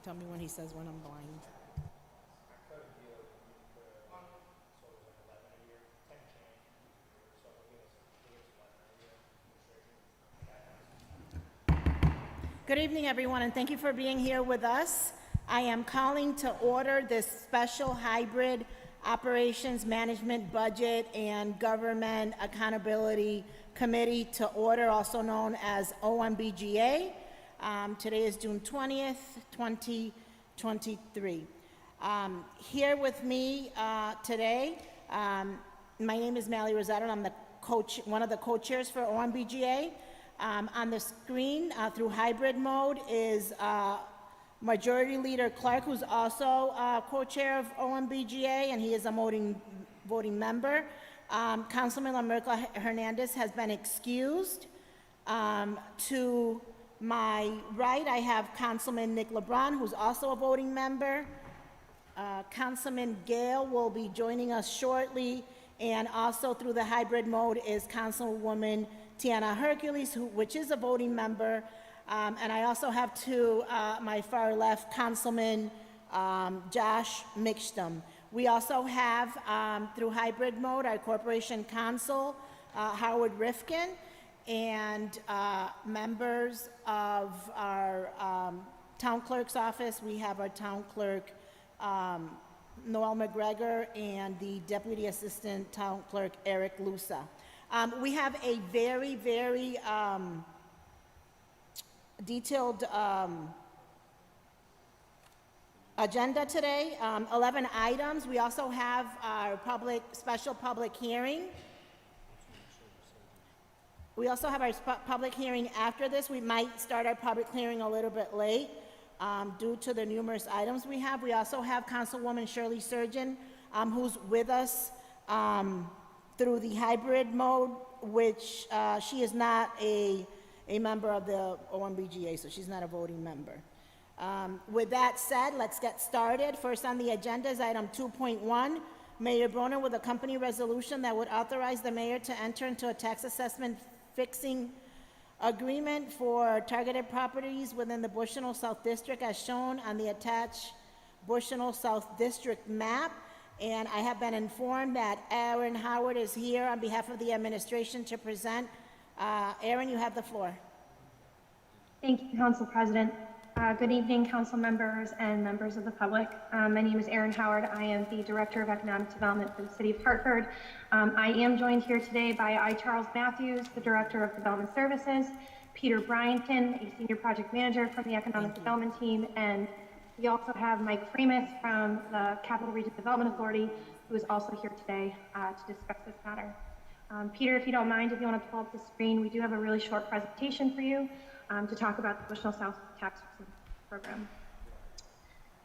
tell me when he says when I'm blind. Good evening, everyone, and thank you for being here with us. I am calling to order this special hybrid operations management budget and government accountability committee to order, also known as OMBGA. Today is June 20th, 2023. Here with me today, my name is Mally Rosado, and I'm the one of the co-chairs for OMBGA. On the screen through hybrid mode is Majority Leader Clark, who's also co-chair of OMBGA, and he is a voting member. Councilman Lamerca Hernandez has been excused. To my right, I have Councilman Nick LeBron, who's also a voting member. Councilman Gale will be joining us shortly, and also through the hybrid mode is Councilwoman Tiana Hercules, which is a voting member, and I also have to my far left, Councilman Josh Mixtum. We also have, through hybrid mode, our Corporation Counsel, Howard Rifkin, and members of our Town Clerk's office. We have our Town Clerk, Noel McGregor, and the Deputy Assistant Town Clerk, Eric Lusa. We have a very, very detailed agenda today, 11 items. We also have our special public hearing. We also have our public hearing after this. We might start our public hearing a little bit late due to the numerous items we have. We also have Councilwoman Shirley Surgeon, who's with us through the hybrid mode, which she is not a member of the OMBGA, so she's not a voting member. With that said, let's get started. First on the agenda is item 2.1, Mayor Broner with a company resolution that would authorize the mayor to enter into a tax assessment fixing agreement for targeted properties within the Bushnell South District as shown on the attached Bushnell South District map. And I have been informed that Aaron Howard is here on behalf of the administration to present. Aaron, you have the floor. Thank you, Council President. Good evening, council members and members of the public. My name is Aaron Howard. I am the Director of Economic Development for the City of Hartford. I am joined here today by I. Charles Matthews, the Director of Development Services, Peter Bryanton, a Senior Project Manager from the Economic Development Team, and we also have Mike Freemus from the Capital Region Development Authority, who is also here today to discuss this matter. Peter, if you don't mind, if you want to pull up the screen, we do have a really short presentation for you to talk about the Bushnell South Tax Program.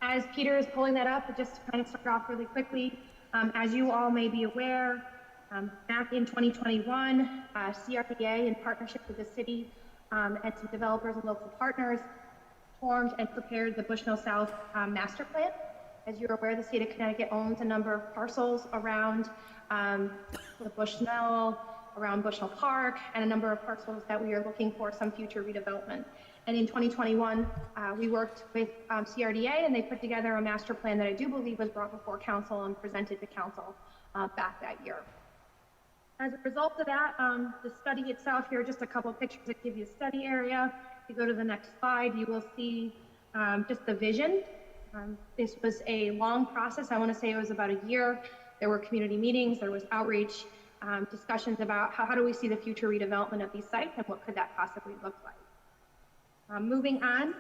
As Peter is pulling that up, just to kind of start off really quickly, as you all may be aware, back in 2021, CRDA, in partnership with the city and some developers and local partners, formed and prepared the Bushnell South Master Plan. As you're aware, the state of Connecticut owns a number of parcels around the Bushnell, around Bushnell Park, and a number of parcels that we are looking for some future redevelopment. And in 2021, we worked with CRDA, and they put together a master plan that I do believe was brought before council and presented to council back that year. As a result of that, the study itself, here are just a couple of pictures that give you a study area. If you go to the next slide, you will see just the vision. This was a long process. I want to say it was about a year. There were community meetings, there was outreach, discussions about how do we see the future redevelopment of these sites and what could that possibly look like. Moving on,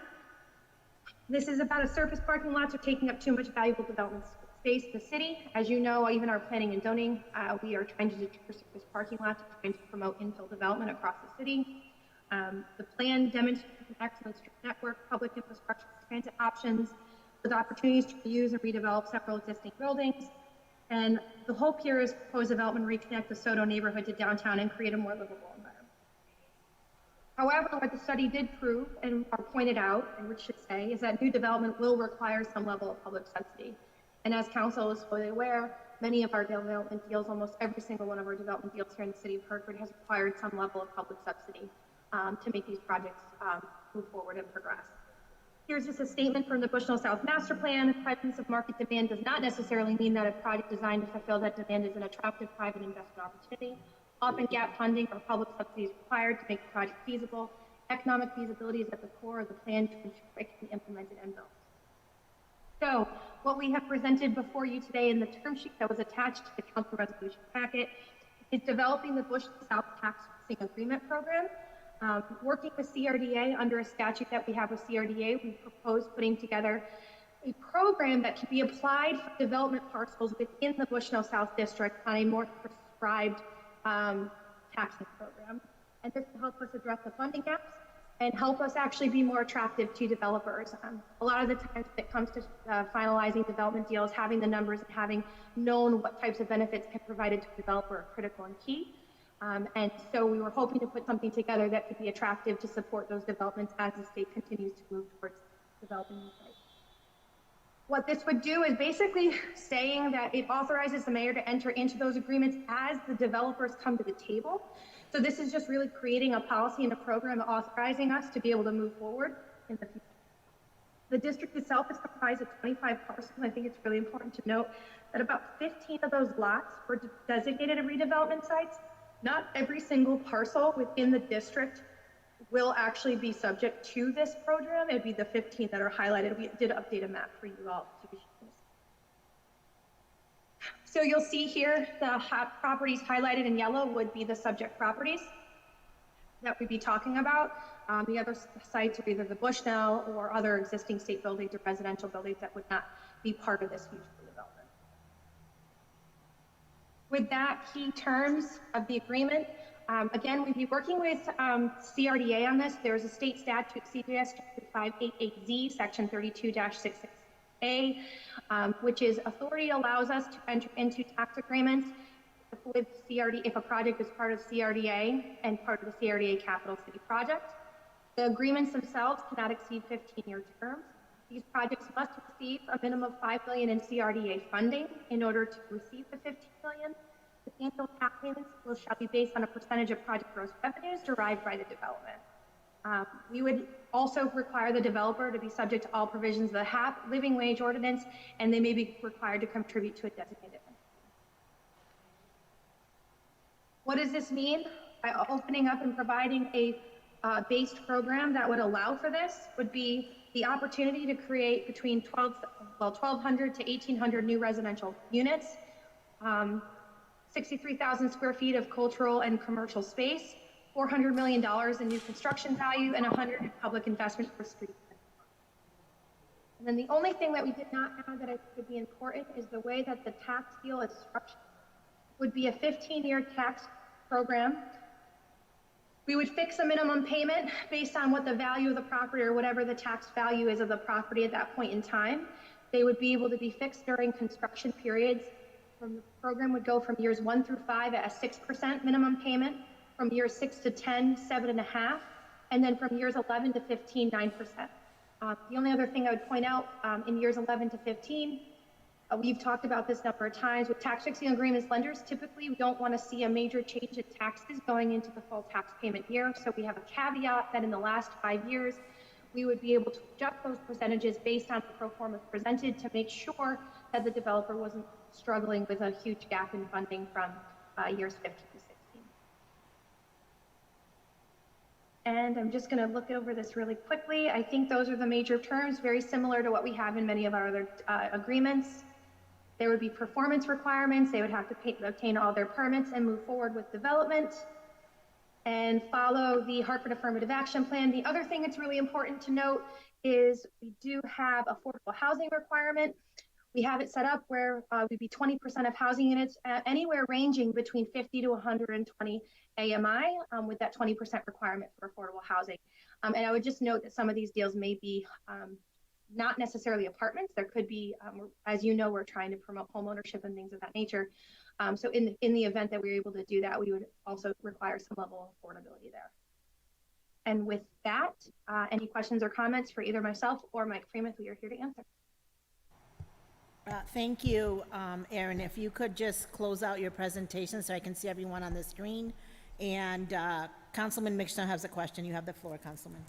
this is about a surface parking lot, so taking up too much valuable development space in the city. As you know, even our planning and zoning, we are trying to deter surface parking lots, trying to promote infill development across the city. The plan demonstrates an excellent street network, public infrastructure, transit options, with opportunities to reuse and redevelop several existing buildings. And the hope here is proposed development reconnect the Soto neighborhood to downtown and create a more livable environment. However, what the study did prove and pointed out, and which should say, is that new development will require some level of public subsidy. And as council is fully aware, many of our development deals, almost every single one of our development deals here in the city of Hartford has required some level of public subsidy to make these projects move forward and progress. Here's just a statement from the Bushnell South Master Plan. The presence of market demand does not necessarily mean that a project designed to fulfill that demand is an attractive private investment opportunity. Often gap funding or public subsidies required to make the project feasible. Economic feasibility is at the core of the plan to ensure it can be implemented and built. So what we have presented before you today in the term sheet that was attached to the council resolution packet is developing the Bushnell South Tax Fixing Agreement Program. Working with CRDA under a statute that we have with CRDA, we propose putting together a program that can be applied for development parcels within the Bushnell South District on a more prescribed taxing program. And this will help us address the funding gaps and help us actually be more attractive to developers. A lot of the times when it comes to finalizing development deals, having the numbers and having known what types of benefits can be provided to a developer are critical and key. And so we were hoping to put something together that could be attractive to support those developments as the state continues to move towards developing these sites. What this would do is basically saying that it authorizes the mayor to enter into those agreements as the developers come to the table. So this is just really creating a policy and a program authorizing us to be able to move forward in the future. The district itself is comprised of 25 parcels. I think it's really important to note that about 15 of those lots were designated as redevelopment sites. Not every single parcel within the district will actually be subject to this program. It'd be the 15 that are highlighted. We did update a map for you all to be sure. So you'll see here the properties highlighted in yellow would be the subject properties that we'd be talking about. The other sites are either the Bushnell or other existing state buildings or residential buildings that would not be part of this future development. With that, key terms of the agreement, again, we'd be working with CRDA on this. There's a state statute, CJS 588Z, section 32-66A, which is authority allows us to enter into tax agreements with CRD if a project is part of CRDA and part of the CRDA Capital City project. The agreements themselves cannot exceed 15-year terms. These projects must receive a minimum of $5 million in CRDA funding in order to receive the $15 million. The annual tax payments shall be based on a percentage of project gross revenues derived by the development. We would also require the developer to be subject to all provisions of the HAP living wage ordinance, and they may be required to contribute to a designated entity. What does this mean? By opening up and providing a based program that would allow for this would be the opportunity to create between 1,200 to 1,800 new residential units, 63,000 square feet of cultural and commercial space, $400 million in new construction value, and 100 public investment for streets. And then the only thing that we did not add that I think would be important is the way that the tax deal is structured would be a 15-year tax program. We would fix a minimum payment based on what the value of the property or whatever the tax value is of the property at that point in time. They would be able to be fixed during construction periods. The program would go from years 1 through 5 at a 6% minimum payment, from years 6 to 10, 7.5%, and then from years 11 to 15, 9%. The only other thing I would point out in years 11 to 15, we've talked about this a number of times with tax fixing agreements. Lenders typically don't want to see a major change in taxes going into the full tax payment year. So we have a caveat that in the last 5 years, we would be able to adjust those percentages based on the pro forma presented to make sure that the developer wasn't struggling with a huge gap in funding from years 15 to 16. And I'm just going to look over this really quickly. I think those are the major terms, very similar to what we have in many of our other agreements. There would be performance requirements. They would have to obtain all their permits and move forward with development and follow the Hartford Affirmative Action Plan. The other thing that's really important to note is we do have affordable housing requirement. We have it set up where we'd be 20% of housing units, anywhere ranging between 50 to 120 AMI with that 20% requirement for affordable housing. And I would just note that some of these deals may be not necessarily apartments. There could be, as you know, we're trying to promote homeownership and things of that nature. So in the event that we're able to do that, we would also require some level of affordability there. And with that, any questions or comments for either myself or Mike Freeman, we are here to answer. Thank you, Erin. If you could just close out your presentation so I can see everyone on the screen. And Councilman Mixner has a question. You have the floor, Councilman.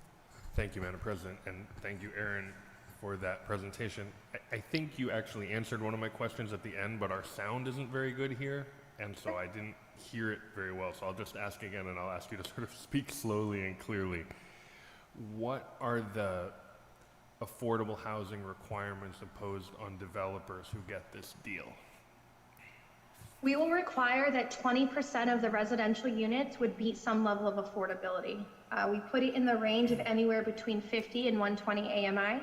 Thank you, Madam President, and thank you, Aaron, for that presentation. I think you actually answered one of my questions at the end, but our sound isn't very good here, and so I didn't hear it very well. So I'll just ask again, and I'll ask you to sort of speak slowly and clearly. What are the affordable housing requirements imposed on developers who get this deal? We will require that 20% of the residential units would meet some level of affordability. We put it in the range of anywhere between 50 and 120 AMI.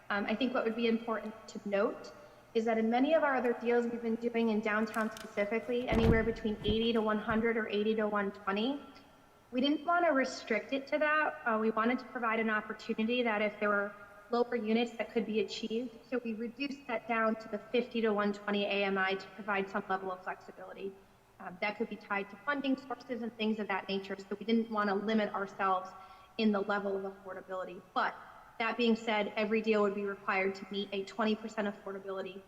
I think what would be important to note is that in many of our other deals we've been doing in downtown specifically, anywhere between 80 to 100 or 80 to 120, we didn't want to restrict it to that. We wanted to provide an opportunity that if there were lower units that could be achieved. So we reduced that down to the 50 to 120 AMI to provide some level of flexibility. That could be tied to funding sources and things of that nature. So we didn't want to limit ourselves in the level of affordability. But that being said, every deal would be required to meet a 20% affordability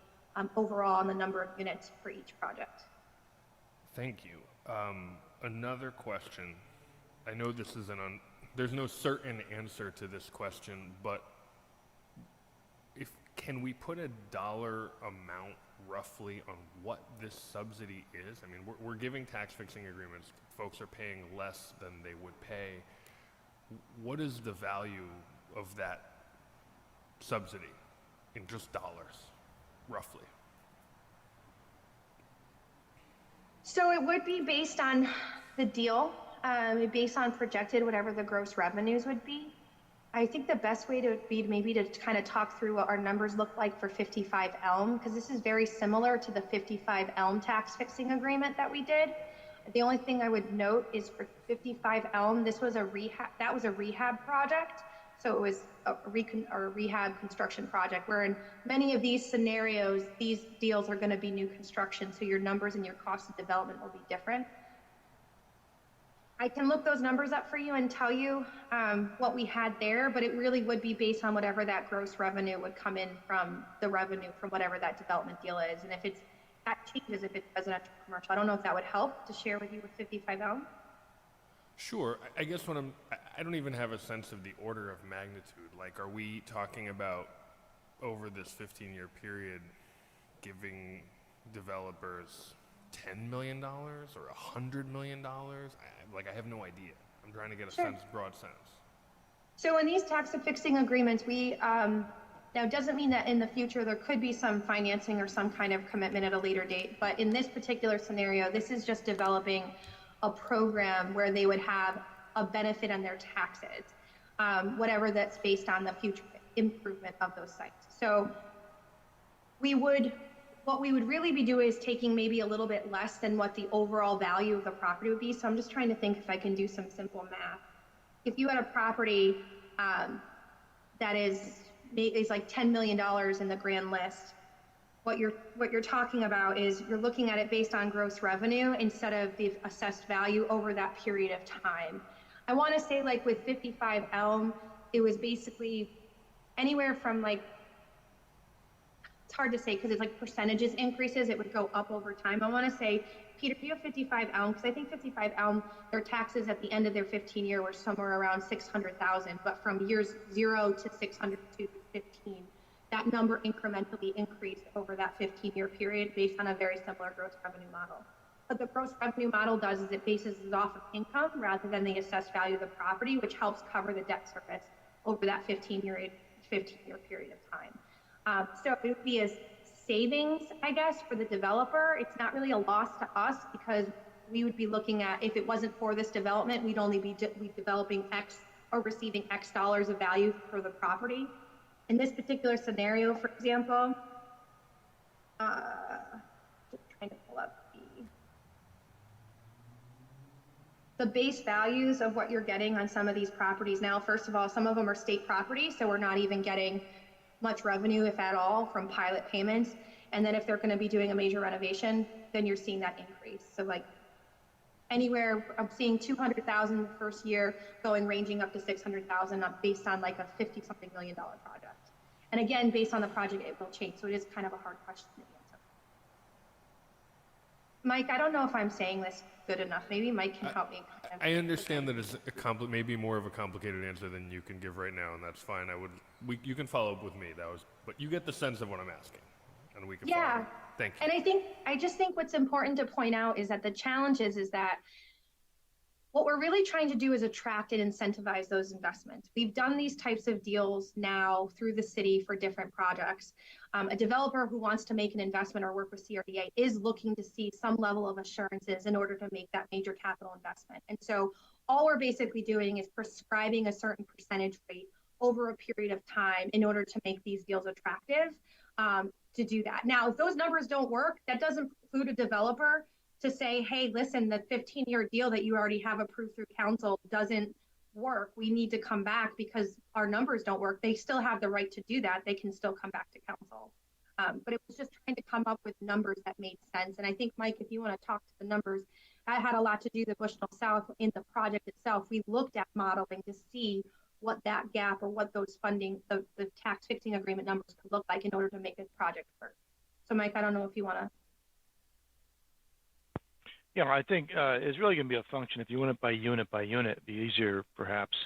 overall on the number of units for each project. Thank you. Another question. I know this is there's no certain answer to this question, but can we put a dollar amount roughly on what this subsidy is? I mean, we're giving tax fixing agreements. Folks are paying less than they would pay. What is the value of that subsidy in just dollars, roughly? So it would be based on the deal, based on projected whatever the gross revenues would be. I think the best way to be maybe to kind of talk through what our numbers look like for 55 Elm, because this is very similar to the 55 Elm tax fixing agreement that we did. The only thing I would note is for 55 Elm, this was a rehab project. So it was a rehab construction project, where in many of these scenarios, these deals are going to be new construction. So your numbers and your cost of development will be different. I can look those numbers up for you and tell you what we had there, but it really would be based on whatever that gross revenue would come in from the revenue from whatever that development deal is. And if that changes if it's residential or commercial. I don't know if that would help to share with you with 55 Elm. Sure. I guess I don't even have a sense of the order of magnitude. Like, are we talking about over this 15-year period giving developers $10 million or $100 million? I have no idea. I'm trying to get a broad sense. So in these tax fixing agreements, we, now it doesn't mean that in the future there could be some financing or some kind of commitment at a later date, but in this particular scenario, this is just developing a program where they would have a benefit on their taxes, whatever that's based on the future improvement of those sites. So what we would really be doing is taking maybe a little bit less than what the overall value of the property would be. So I'm just trying to think if I can do some simple math. If you had a property that is like $10 million in the grand list, what you're talking about is you're looking at it based on gross revenue instead of the assessed value over that period of time. I want to say, like with 55 Elm, it was basically anywhere from like, it's hard to say because it's like percentages increases, it would go up over time. I want to say, Peter, if you have 55 Elm, because I think 55 Elm, their taxes at the end of their 15-year were somewhere around 600,000, but from years 0 to 600 to 15, that number incrementally increased over that 15-year period based on a very similar gross revenue model. What the gross revenue model does is it bases it off of income rather than the assessed value of the property, which helps cover the debt service over that 15-year period of time. So it would be a savings, I guess, for the developer. It's not really a loss to us because we would be looking at, if it wasn't for this development, we'd only be developing X or receiving X dollars of value for the property. In this particular scenario, for example, just trying to pull up the base values of what you're getting on some of these properties. Now, first of all, some of them are state property, so we're not even getting much revenue, if at all, from pilot payments. And then if they're going to be doing a major renovation, then you're seeing that increase. So like anywhere, I'm seeing 200,000 the first year, ranging up to 600,000 based on like a 50-something million project. And again, based on the project, it will change. So it is kind of a hard question to answer. Mike, I don't know if I'm saying this good enough. Maybe Mike can help me. I understand that it's maybe more of a complicated answer than you can give right now, and that's fine. You can follow up with me. But you get the sense of what I'm asking, and we can follow Yeah. up. Thank you. And I just think what's important to point out is that the challenge is that what we're really trying to do is attract and incentivize those investments. We've done these types of deals now through the city for different projects. A developer who wants to make an investment or work with CRDA is looking to see some level of assurances in order to make that major capital investment. And so all we're basically doing is prescribing a certain percentage rate over a period of time in order to make these deals attractive to do that. Now, if those numbers don't work, that doesn't preclude a developer to say, hey, listen, the 15-year deal that you already have approved through council doesn't work. We need to come back because our numbers don't work. They still have the right to do that. They can still come back to council. But it was just trying to come up with numbers that made sense. And I think, Mike, if you want to talk to the numbers, that had a lot to do with Bushnell South in the project itself. We looked at modeling to see what that gap or what those funding, the tax fixing agreement numbers could look like in order to make this project work. So, Mike, I don't know if you want to. Yeah, I think it's really going to be a function. If you want it by unit, it'd be easier perhaps.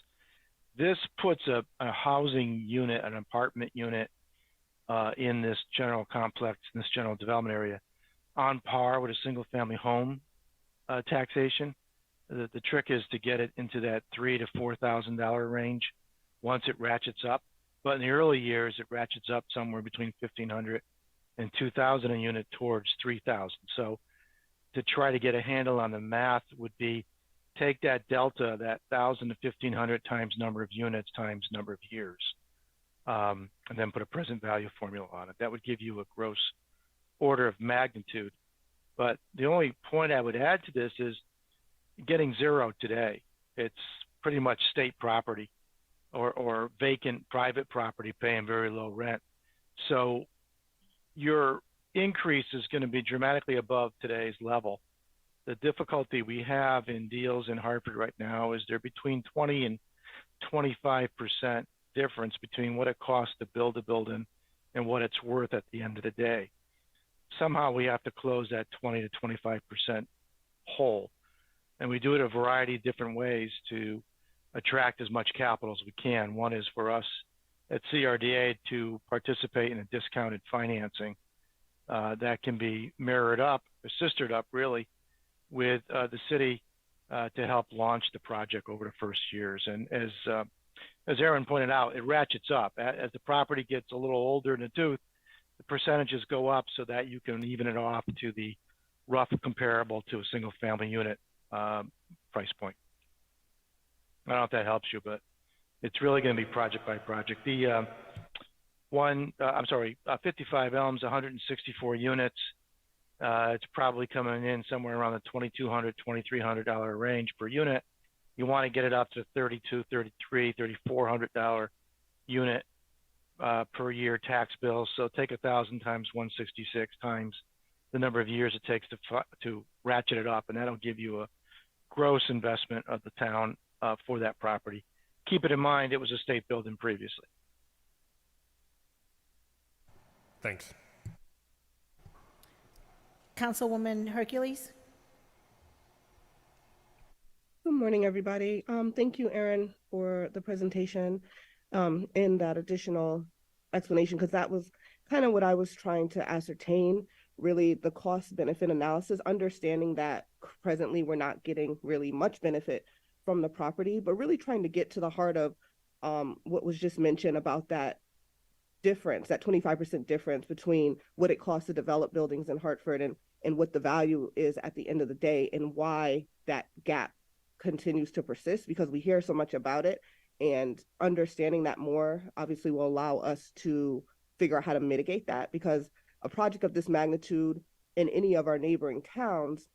This puts a housing unit, an apartment unit in this general complex, in this general development area, on par with a single family home taxation. The trick is to get it into that $3,000 to $4,000 range once it ratchets up. But in the early years, it ratchets up somewhere between $1,500 and $2,000 a unit towards $3,000. So to try to get a handle on the math would be take that delta, that 1,000 to 1,500 times number of units times number of years, and then put a present value formula on it. That would give you a gross order of magnitude. But the only point I would add to this is getting zero today. It's pretty much state property or vacant private property paying very low rent. So your increase is going to be dramatically above today's level. The difficulty we have in deals in Hartford right now is they're between 20 and 25% difference between what it costs to build a building and what it's worth at the end of the day. Somehow we have to close that 20 to 25% hole. And we do it a variety of different ways to attract as much capital as we can. One is for us at CRDA to participate in a discounted financing that can be mirrored up, or sistered up really, with the city to help launch the project over the first years. And as Aaron pointed out, it ratchets up. As the property gets a little older in the tooth, the percentages go up so that you can even it off to the rough comparable to a single family unit price point. I don't know if that helps you, but it's really going to be project by project. The 55 Elms, 164 units. It's probably coming in somewhere around the $2,200, $2,300 range per unit. You want to get it up to $3,200, $3,300, $3,400 unit per year tax bill. So take 1,000 times 166 times the number of years it takes to ratchet it up, and that'll give you a gross investment of the town for that property. Keep it in mind, it was a state building previously. Thanks. Councilwoman Hercules? Good morning, everybody. Thank you, Aaron, for the presentation and that additional explanation, because that was kind of what I was trying to ascertain, really the cost-benefit analysis, understanding that presently we're not getting really much benefit from the property, but really trying to get to the heart of what was just mentioned about that difference, that 25% difference between what it costs to develop buildings in Hartford and what the value is at the end of the day, and why that gap continues to persist, because we hear so much about it, and understanding that more obviously will allow us to figure out how to mitigate that, because a project of this magnitude in any of our neighboring towns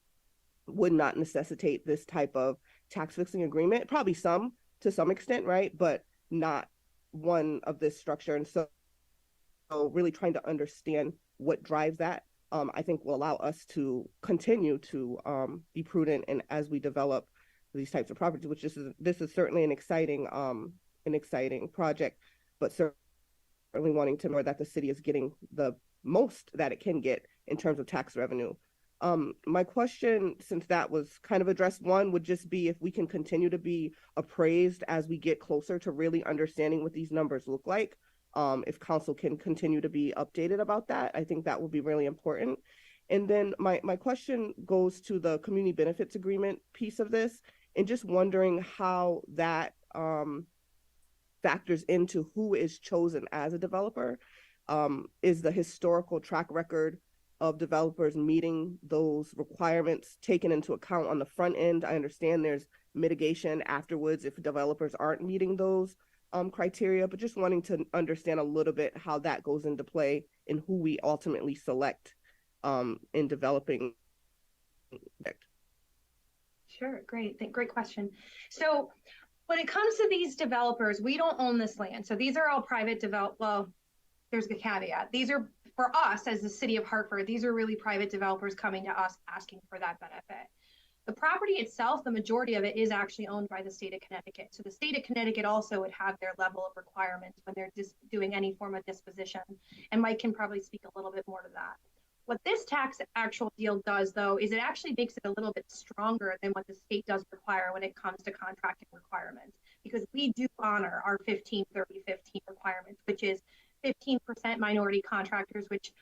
would not necessitate this type of tax fixing agreement, probably some to some extent, right? But not one of this structure. And so really trying to understand what drives that, I think will allow us to continue to be prudent and as we develop these types of properties, which this is certainly an exciting project, but certainly wanting to know that the city is getting the most that it can get in terms of tax revenue My question, since that was kind of addressed, one would just be if we can continue to be appraised as we get closer to really understanding what these numbers look like. If council can continue to be updated about that, I think that will be really important. And then my question goes to the community benefits agreement piece of this, and just wondering how that factors into who is chosen as a developer. Is the historical track record of developers meeting those requirements taken into account on the front end? I understand there's mitigation afterwards if developers aren't meeting those criteria, but just wanting to understand a little bit how that goes into play and who we ultimately select in developing. Sure, great, great question. So when it comes to these developers, we don't own this land. So these are all private well, there's the caveat. These are, for us as the city of Hartford, these are really private developers coming to us asking for that benefit. The property itself, the majority of it is actually owned by the state of Connecticut. So the state of Connecticut also would have their level of requirements when they're just doing any form of disposition. And Mike can probably speak a little bit more to that. What this tax actual deal does, though, is it actually makes it a little bit stronger than what the state does require when it comes to contracting requirements, because we do honor our 15, 30, 15 requirements, which is 15% minority contractors, which,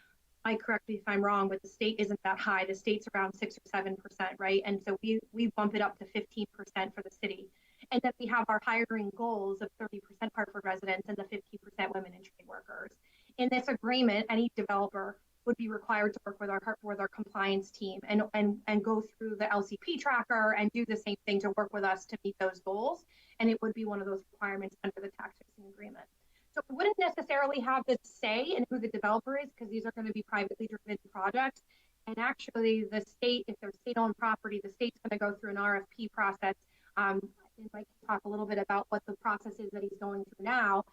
Mike, correct me if I'm wrong, but the state isn't that high. The state's around 6 or 7%, right? And so we bump it up to 15% for the city. And then we have our hiring goals of 30% Hartford residents and the 15% women and trade workers. In this agreement, any developer would be required to work with our compliance team and go through the LCP tracker and do the same thing to work with us to meet those goals. And it would be one of those requirements under the tax fixing agreement. So we wouldn't necessarily have the say in who the developer is, because these are going to be privately driven projects. And actually the state, if they're state-owned property, the state's going to go through an RFP process. And Mike can talk a little bit about what the process is that he's going through now,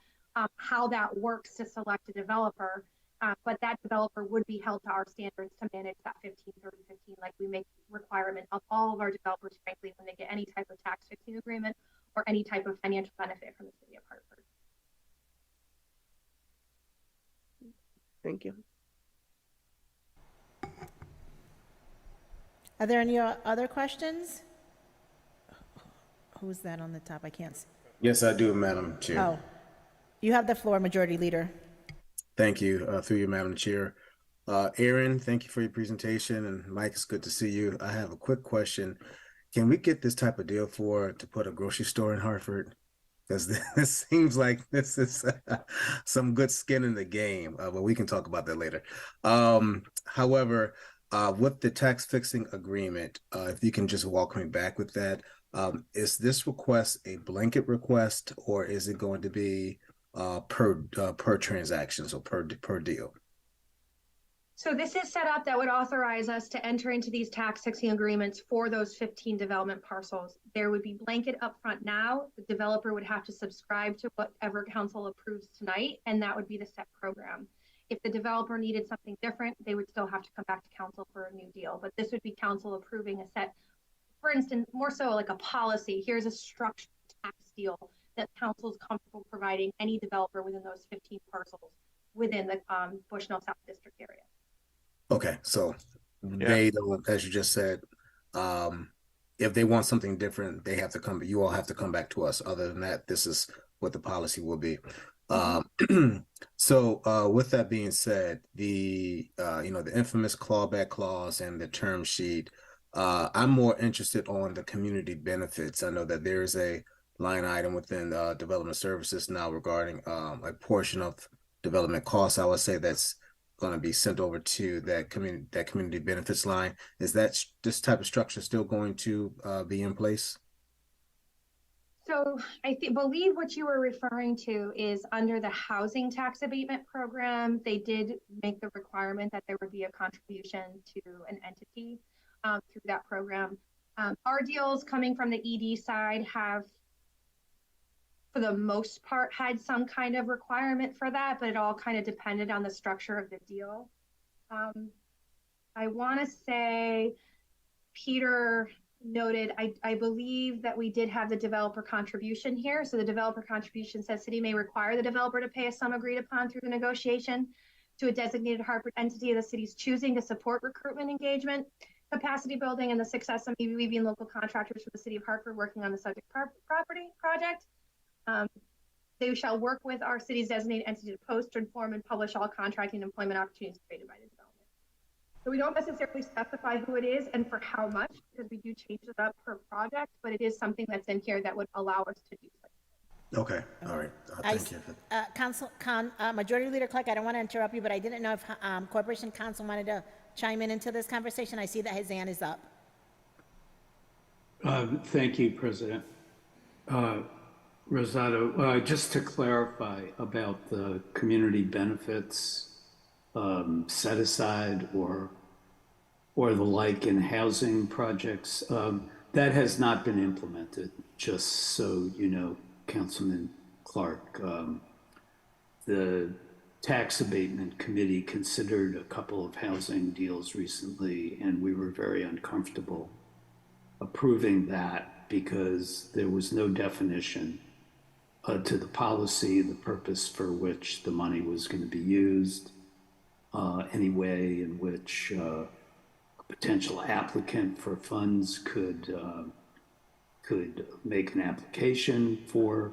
how that works to select a developer. But that developer would be held to our standards to manage that 15, 30, 15, like we make requirement of all of our developers, frankly, when they get any type of tax fixing agreement or any type of financial benefit from the city of Hartford. Thank you. Are there any other questions? Who's that on the top? I can't see. Yes, I do, Madam Chair. Oh, you have the floor, Majority Leader. Thank you, through you, Madam Chair. Aaron, thank you for your presentation, and Mike, it's good to see you. I have a quick question. Can we get this type of deal to put a grocery store in Hartford? Because this seems like this is some good skin in the game, but we can talk about that later. However, with the tax fixing agreement, if you can just walk me back with that, is this request a blanket request, or is it going to be per transaction, so per deal? So this is set up that would authorize us to enter into these tax fixing agreements for those 15 development parcels. There would be blanket upfront now. The developer would have to subscribe to whatever council approves tonight, and that would be the set program. If the developer needed something different, they would still have to come back to council for a new deal. But this would be council approving a set, for instance, more so like a policy. Here's a structured tax deal that council is comfortable providing any developer within those 15 parcels within the Bushnell South District area. Okay, so they don't, as you just said, if they want something different, they have to come. You all have to come back to us. Other than that, this is what the policy will be. So with that being said, the the infamous clawback clause and the term sheet, I'm more interested on the community benefits. I know that there is a line item within development services now regarding a portion of development costs. I would say that's going to be sent over to that community benefits line. Is that this type of structure still going to be in place? So I believe what you were referring to is under the housing tax abatement program, they did make the requirement that there would be a contribution to an entity through that program. Our deals coming from the ED side have, for the most part, had some kind of requirement for that, but it all kind of depended on the structure of the deal. I want to say Peter noted, I believe that we did have the developer contribution here. So the developer contribution says city may require the developer to pay a sum agreed upon through the negotiation to a designated Hartford entity of the city's choosing to support recruitment engagement, capacity building, and the success of maybe and local contractors for the city of Hartford working on the subject property project. They shall work with our city's designated entity to post, inform, and publish all contracting and employment opportunities created by the development. So we don't necessarily specify who it is and for how much, because we do change it up per project, but it is something that's in here that would allow us to do so. Okay, all right, I, thank you. Majority Leader Clark, I don't want to interrupt you, but I didn't know if Corporation Counsel wanted to chime in into this conversation. I see that his hand is up. Thank you, President. Rosado, just to clarify about the community benefits set aside or the like in housing projects, that has not been implemented, just so you know, Councilman Clark. The Tax Abatement Committee considered a couple of housing deals recently, and we were very uncomfortable approving that because there was no definition to the policy, the purpose for which the money was going to be used, any way in which a potential applicant for funds could make an application for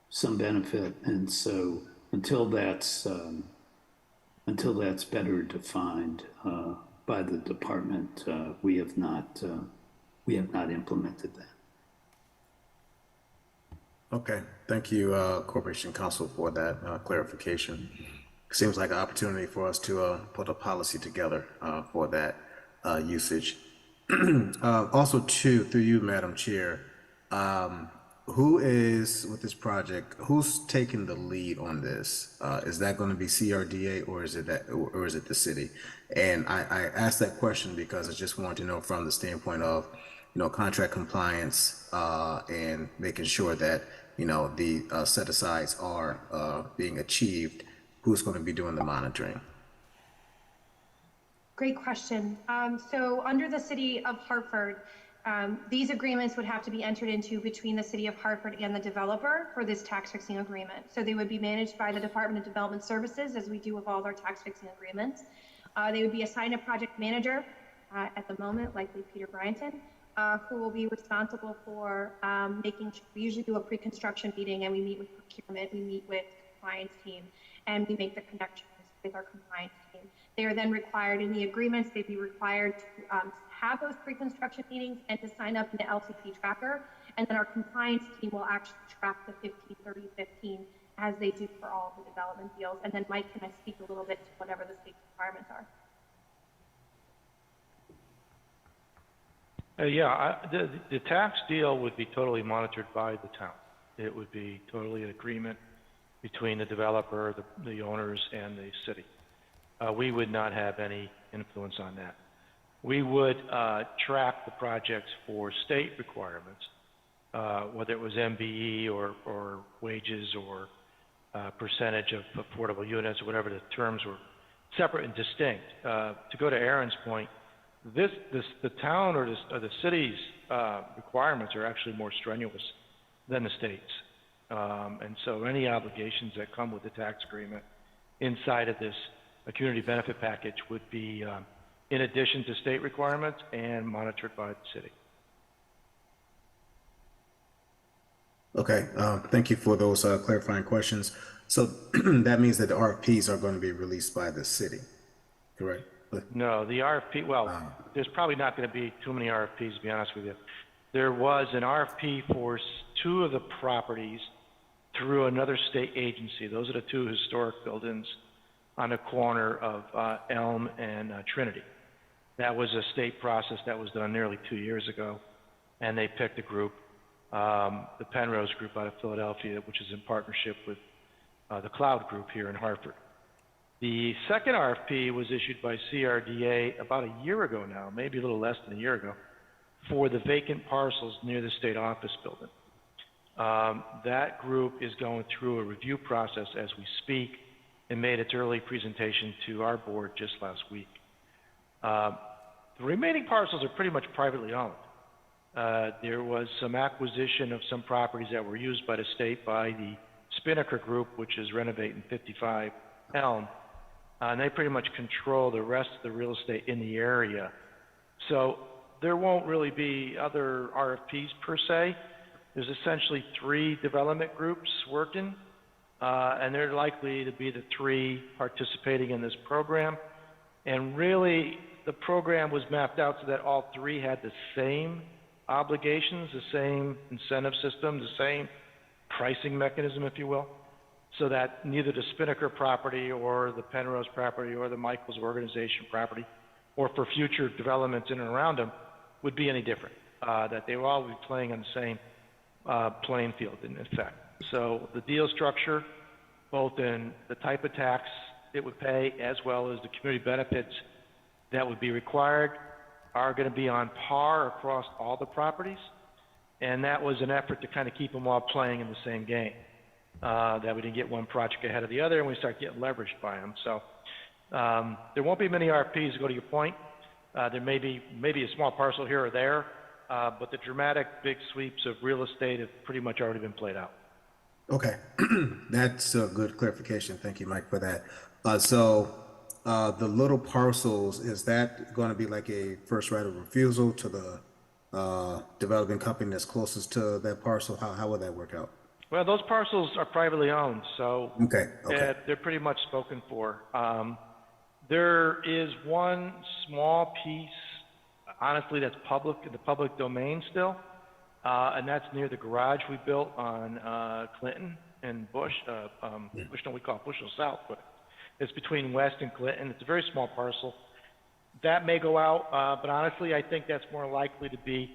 some benefit. And so until that's better defined by the department, we have not implemented that. Okay, thank you, Corporation Counsel, for that clarification. Seems like an opportunity for us to put a policy together for that usage. Also, too, through you, Madam Chair, who is, with this project, who's taking the lead on this? Is that going to be CRDA or is it the city? And I asked that question because I just want to know from the standpoint of, contract compliance and making sure that, the set-asides are being achieved. Who's going to be doing the monitoring? Great question. So under the city of Hartford, these agreements would have to be entered into between the city of Hartford and the developer for this tax fixing agreement. So they would be managed by the Department of Development Services, as we do with all of our tax fixing agreements. They would be assigned a project manager at the moment, likely Peter Bryanton, who will be responsible for making sure. We usually do a pre-construction meeting and we meet with procurement, we meet with compliance team, and we make the connections with our compliance team. They are then required in the agreements, they'd be required to have those pre-construction meetings and to sign up in the LCP tracker. And then our compliance team will actually track the 15, 30, 15 as they do for all of the development deals. And then Mike, can I speak a little bit to whatever the state requirements are? The tax deal would be totally monitored by the town. It would be totally an agreement between the developer, the owners, and the city. We would not have any influence on that. We would track the projects for state requirements, whether it was MBE or wages or percentage of affordable units or whatever the terms were, separate and distinct. To go to Aaron's point, the town or the city's requirements are actually more strenuous than the state's. And so any obligations that come with the tax agreement inside of this community benefit package would be in addition to state requirements and monitored by the city. Okay, thank you for those clarifying questions. So that means that the RFPs are going to be released by the city, correct? No, the RFP, there's probably not going to be too many RFPs, to be honest with you. There was an RFP for 2 of the properties through another state agency. Those are the 2 historic buildings on the corner of Elm and Trinity. That was a state process that was done nearly 2 years ago, and they picked a group, the Penrose Group out of Philadelphia, which is in partnership with the Cloud Group here in Hartford. The second RFP was issued by CRDA about a year ago now, maybe a little less than a year ago, for the vacant parcels near the state office building. That group is going through a review process as we speak and made its early presentation to our board just last week. The remaining parcels are pretty much privately owned. There was some acquisition of some properties that were used by the state by the Spinnaker Group, which is renovating 55 Elm. and they pretty much control the rest of the real estate in the area. So there won't really be other RFPs per se. There's essentially 3 development groups working, and they're likely to be the 3 participating in this program. And really, the program was mapped out so that all 3 had the same obligations, the same incentive system, the same pricing mechanism, if you will, so that neither the Spinnaker property or the Penrose property or the Michaels organization property or for future developments in and around them would be any different, that they will all be playing on the same playing field in effect. So the deal structure, both in the type of tax it would pay as well as the community benefits that would be required, are going to be on par across all the properties. And that was an effort to kind of keep them all playing in the same game, that we didn't get one project ahead of the other and we start getting leveraged by them. So there won't be many RFPs, to go to your point. There may be a small parcel here or there, but the dramatic big sweeps of real estate have pretty much already been played out. Okay, that's a good clarification. Thank you, Mike, for that. So the little parcels, is that going to be like a first right of refusal to the developing company that's closest to that parcel? How would that work out? Well, those parcels are privately owned, so Okay. they're pretty much spoken for. There is one small piece, honestly, that's public, in the public domain still, and that's near the garage we built on Clinton and Bush. We call it Bushel South, but it's between West and Clinton. It's a very small parcel. That may go out, but honestly, I think that's more likely to be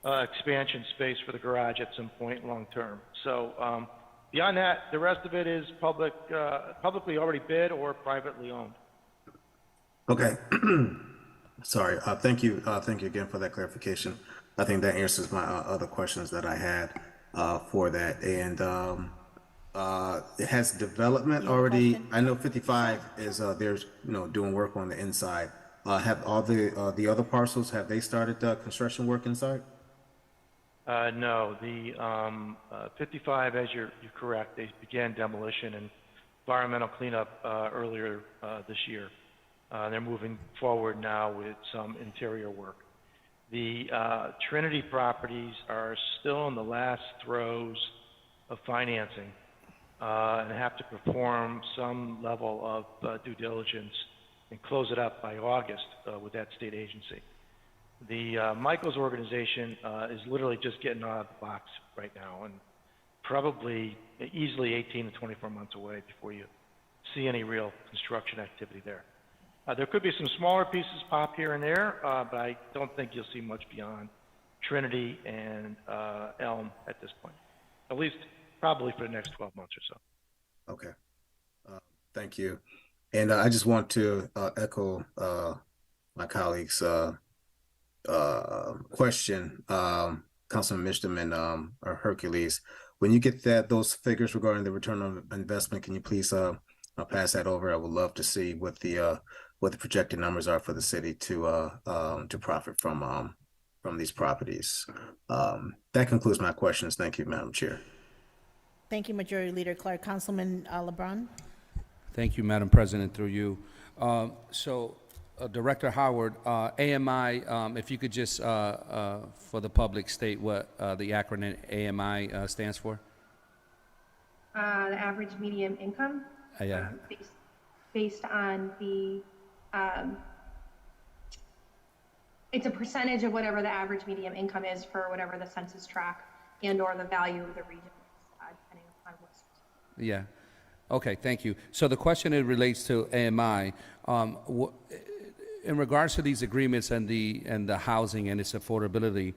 expansion space for the garage at some point long term. So beyond that, the rest of it is publicly already bid or privately owned. Okay. Sorry. Thank you. Thank you again for that clarification. I think that answers my other questions that I had for that. And it has development already. I know 55 is there's doing work on the inside. Have all the other parcels, have they started construction work inside? No, the 55, as you're correct, they began demolition and environmental cleanup earlier this year. They're moving forward now with some interior work. The Trinity properties are still in the last throes of financing and have to perform some level of due diligence and close it up by August with that state agency. The Michaels organization is literally just getting out of the box right now and probably easily 18 to 24 months away before you see any real construction activity there. There could be some smaller pieces pop here and there, but I don't think you'll see much beyond Trinity and Elm at this point, at least probably for the next 12 months or so. Okay. Thank you. And I just want to echo my colleague's question, Councilman Misham and Hercules. When you get those figures regarding the return on investment, can you please pass that over? I would love to see what the projected numbers are for the city to profit from these properties. That concludes my questions. Thank you, Madam Chair. Thank you, Majority Leader Clark. Councilman LeBron. Thank you, Madam President, through you. Director Howard, AMI, if you could just, for the public, state what the acronym AMI stands for? The average median income. Yeah. Based on the, it's a percentage of whatever the average median income is for whatever the census tract and or the value of the region, depending upon what's. Yeah. Okay, thank you. So the question, it relates to AMI. In regards to these agreements and the housing and its affordability,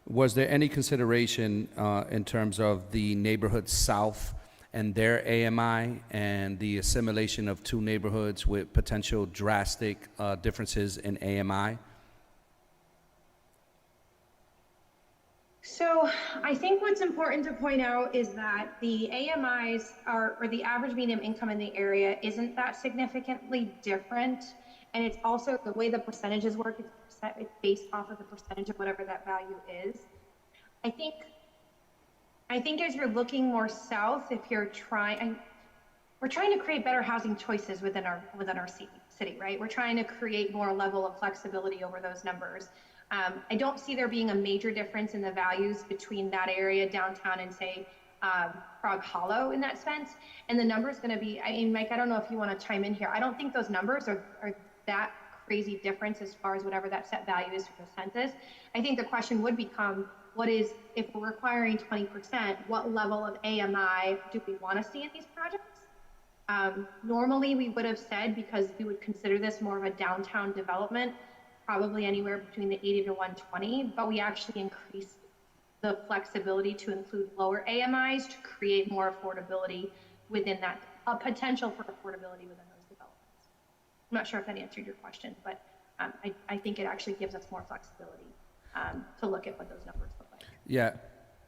was there any consideration in terms of the neighborhood south and their AMI and the assimilation of two neighborhoods with potential drastic differences in AMI? So I think what's important to point out is that the AMIs or the average median income in the area isn't that significantly different. And it's also the way the percentages work, it's based off of the percentage of whatever that value is. I think as you're looking more south, if you're we're trying to create better housing choices within our city. city, right? We're trying to create more level of flexibility over those numbers. I don't see there being a major difference in the values between that area downtown and say Frog Hollow in that sense. And the number is going to be, I mean, Mike, I don't know if you want to chime in here. I don't think those numbers are that crazy difference as far as whatever that set value is for the census. I think the question would become, what is, if we're requiring 20%, what level of AMI do we want to see in these projects? Normally we would have said, because we would consider this more of a downtown development, probably anywhere between the 80 to 120, but we actually increased the flexibility to include lower AMIs to create more affordability within that, a potential for affordability within those developments. I'm not sure if that answered your question, but I think it actually gives us more flexibility to look at what those numbers look like. Yeah,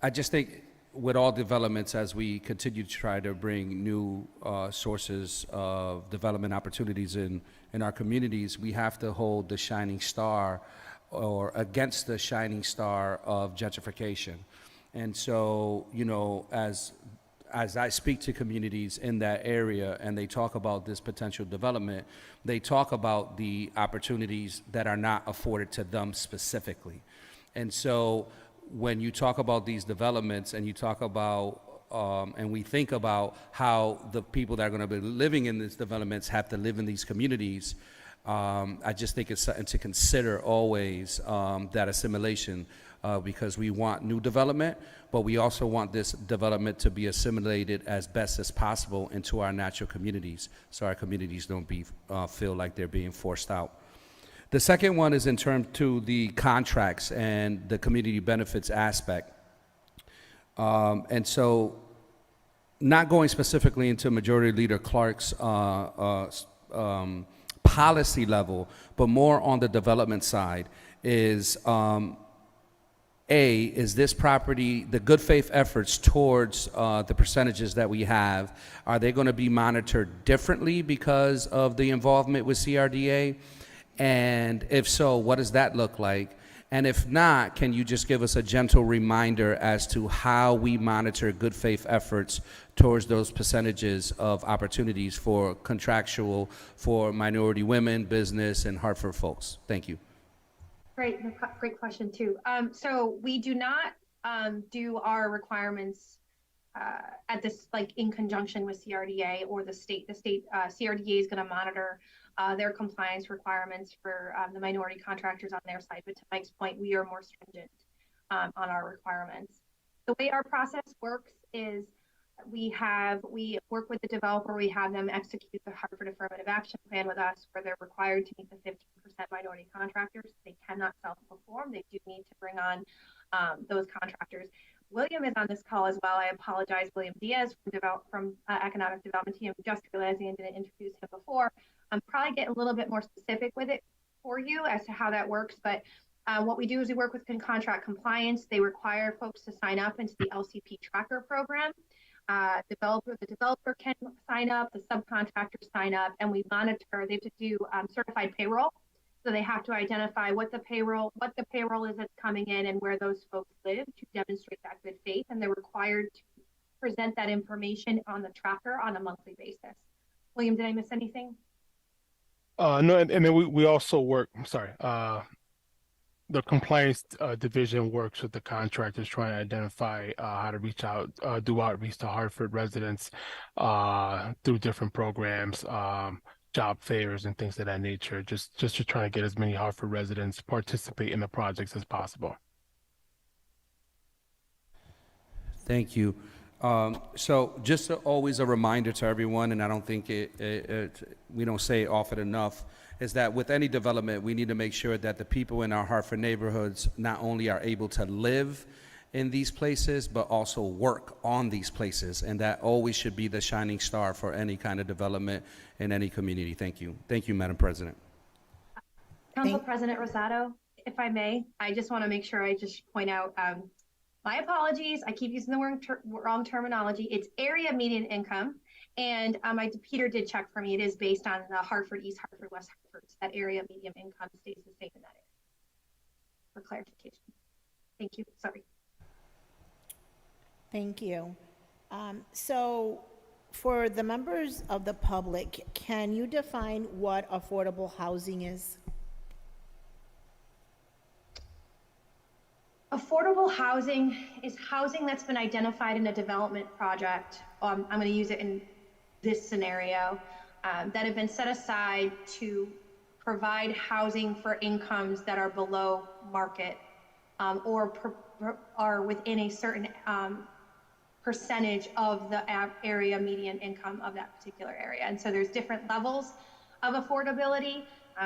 I just think with all developments, as we continue to try to bring new sources of development opportunities in our communities, we have to hold the shining star or against the shining star of gentrification. And so, you know, as I speak to communities in that area and they talk about this potential development, they talk about the opportunities that are not afforded to them specifically. And so when you talk about these developments and you talk about and we think about how the people that are going to be living in these developments have to live in these communities, I just think it's something to consider always, that assimilation, because we want new development, but we also want this development to be assimilated as best as possible into our natural communities, so our communities don't feel like they're being forced out. The second one is in terms to the contracts and the community benefits aspect. And so not going specifically into Majority Leader Clark's policy level, but more on the development side is, is this property, the good faith efforts towards the percentages that we have, are they going to be monitored differently because of the involvement with CRDA? And if so, what does that look like? And if not, can you just give us a gentle reminder as to how we monitor good faith efforts towards those percentages of opportunities for contractual, for minority women, business, and Hartford folks? Thank you. Great question too. So we do not do our requirements at this, like in conjunction with CRDA or the state. The state CRDA is going to monitor their compliance requirements for the minority contractors on their side. But to Mike's point, we are more stringent on our requirements. The way our process works is we work with the developer, we have them execute the Hartford Affirmative Action Plan with us, where they're required to meet the 15% minority contractors. They cannot self-perform. They do need to bring on those contractors. William is on this call as well. I apologize, William Diaz from Economic Development Team. Just realizing I didn't introduce him before. Probably get a little bit more specific with it for you as to how that works. But what we do is we work with contract compliance. They require folks to sign up into the LCP tracker program. The developer can sign up, the subcontractors sign up, and we monitor. They have to do certified payroll. So they have to identify what the payroll is that's coming in and where those folks live to demonstrate that good faith. And they're required to present that information on the tracker on a monthly basis. William, did I miss anything? No, and then we also work, the compliance division works with the contractors trying to identify how to reach out, do outreach to Hartford residents through different programs, job fairs and things of that nature, just to try to get as many Hartford residents participate in the projects as possible. Thank you. So just always a reminder to everyone, and I don't think we don't say it often enough, is that with any development, we need to make sure that the people in our Hartford neighborhoods not only are able to live in these places, but also work on these places. And that always should be the shining star for any kind of development in any community. Thank you. Thank you, Madam President. Council President Rosado, if I may, I just want to make sure I just point out, my apologies, I keep using the wrong terminology. It's area median income. And Peter did check for me. It is based on the Hartford, East Hartford, West Hartford. So that area median income stays the same in that area. For clarification. Thank you. Sorry. Thank you. So For the members of the public, can you define what affordable housing is? Affordable housing is housing that's been identified in a development project. I'm going to use it in this scenario, that have been set aside to provide housing for incomes that are below market, or are within a certain percentage of the area median income of that particular area. And so there's different levels of affordability.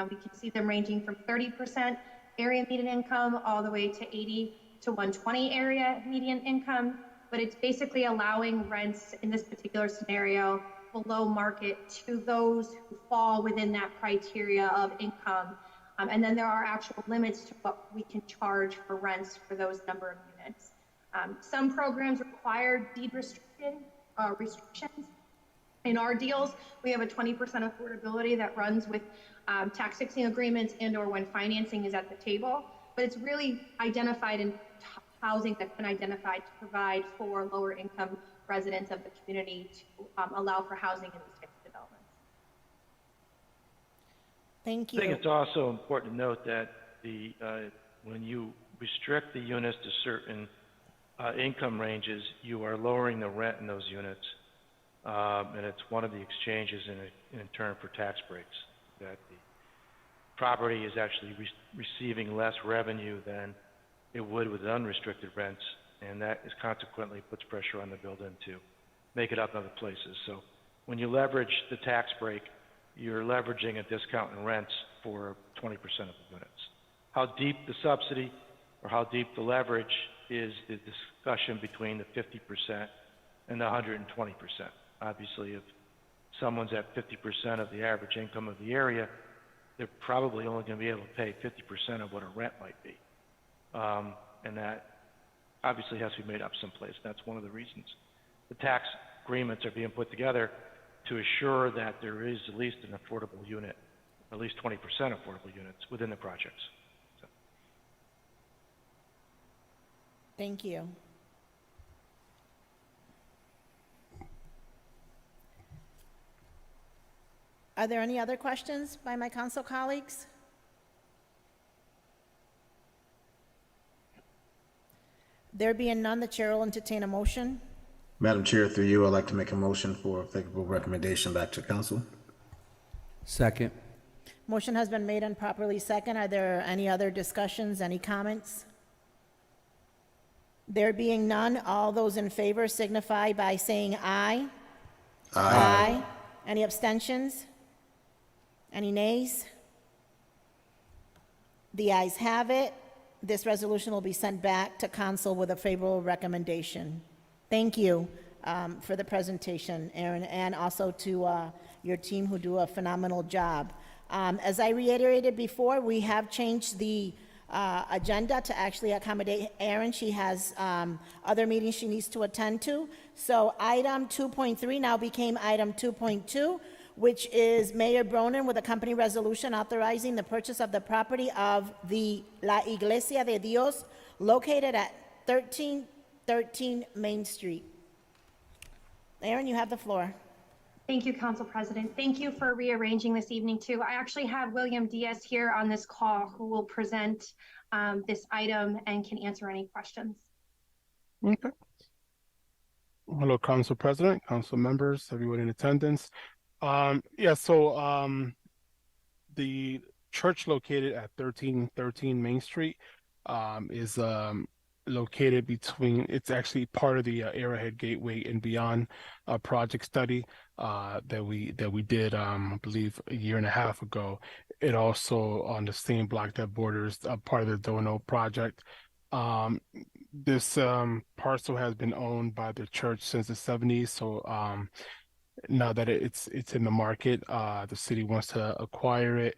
We can see them ranging from 30% area median income all the way to 80 to 120 area median income. But it's basically allowing rents in this particular scenario below market to those who fall within that criteria of income. And then there are actual limits to what we can charge for rents for those number of units. Some programs require deed restrictions. In our deals, we have a 20% affordability that runs with tax fixing agreements and or when financing is at the table. But it's really identified in housing that's been identified to provide for lower income residents of the community to allow for housing in these types of developments. Thank I think you. it's also important to note that when you restrict the units to certain income ranges, you are lowering the rent in those units, and it's one of the exchanges in turn for tax breaks, that the property is actually receiving less revenue than it would with unrestricted rents, and that is consequently puts pressure on the building to make it up in other places. So when you leverage the tax break, you're leveraging a discount in rents for 20% of the units. How deep the subsidy or how deep the leverage is the discussion between the 50% and the 120%. Obviously, if someone's at 50% of the average income of the area, they're probably only going to be able to pay 50% of what a rent might be. And that obviously has to be made up someplace. That's one of the reasons the tax agreements are being put together, to assure that there is at least an affordable unit, at least 20% affordable units within the projects. So. Thank you. Are there any other questions by my council colleagues? There being none, the chair will entertain a motion. Madam Chair, through you, I'd like to make a motion for a favorable recommendation back to council. Second. Motion has been made and properly second. Are there any other discussions, any comments? There being none, all those in favor signify by saying aye. Aye. Any abstentions? Any nays? The ayes have it. This resolution will be sent back to council with a favorable recommendation. Thank you for the presentation, Aaron, and also to your team who do a phenomenal job. As I reiterated before, we have changed the agenda to actually accommodate Aaron. She has other meetings she needs to attend to. So item 2.3 now became item 2.2, which is Mayor Bronin with a company resolution authorizing the purchase of the property of the La Iglesia de Dios located at 1313 Main Street. Aaron, you have the floor. Thank you, Council President. Thank you for rearranging this evening too. I actually have William Diaz here on this call who will present this item and can answer any questions. Okay. Hello, Council President, Council members, everyone in attendance. The church located at 1313 Main Street is located between, it's actually part of the Arrowhead Gateway and Beyond project study that we did, I believe, a year and a half ago. It also on the same block that borders part of the Dono project. This parcel has been owned by the church since the 70s, so now that it's in the market, the city wants to acquire it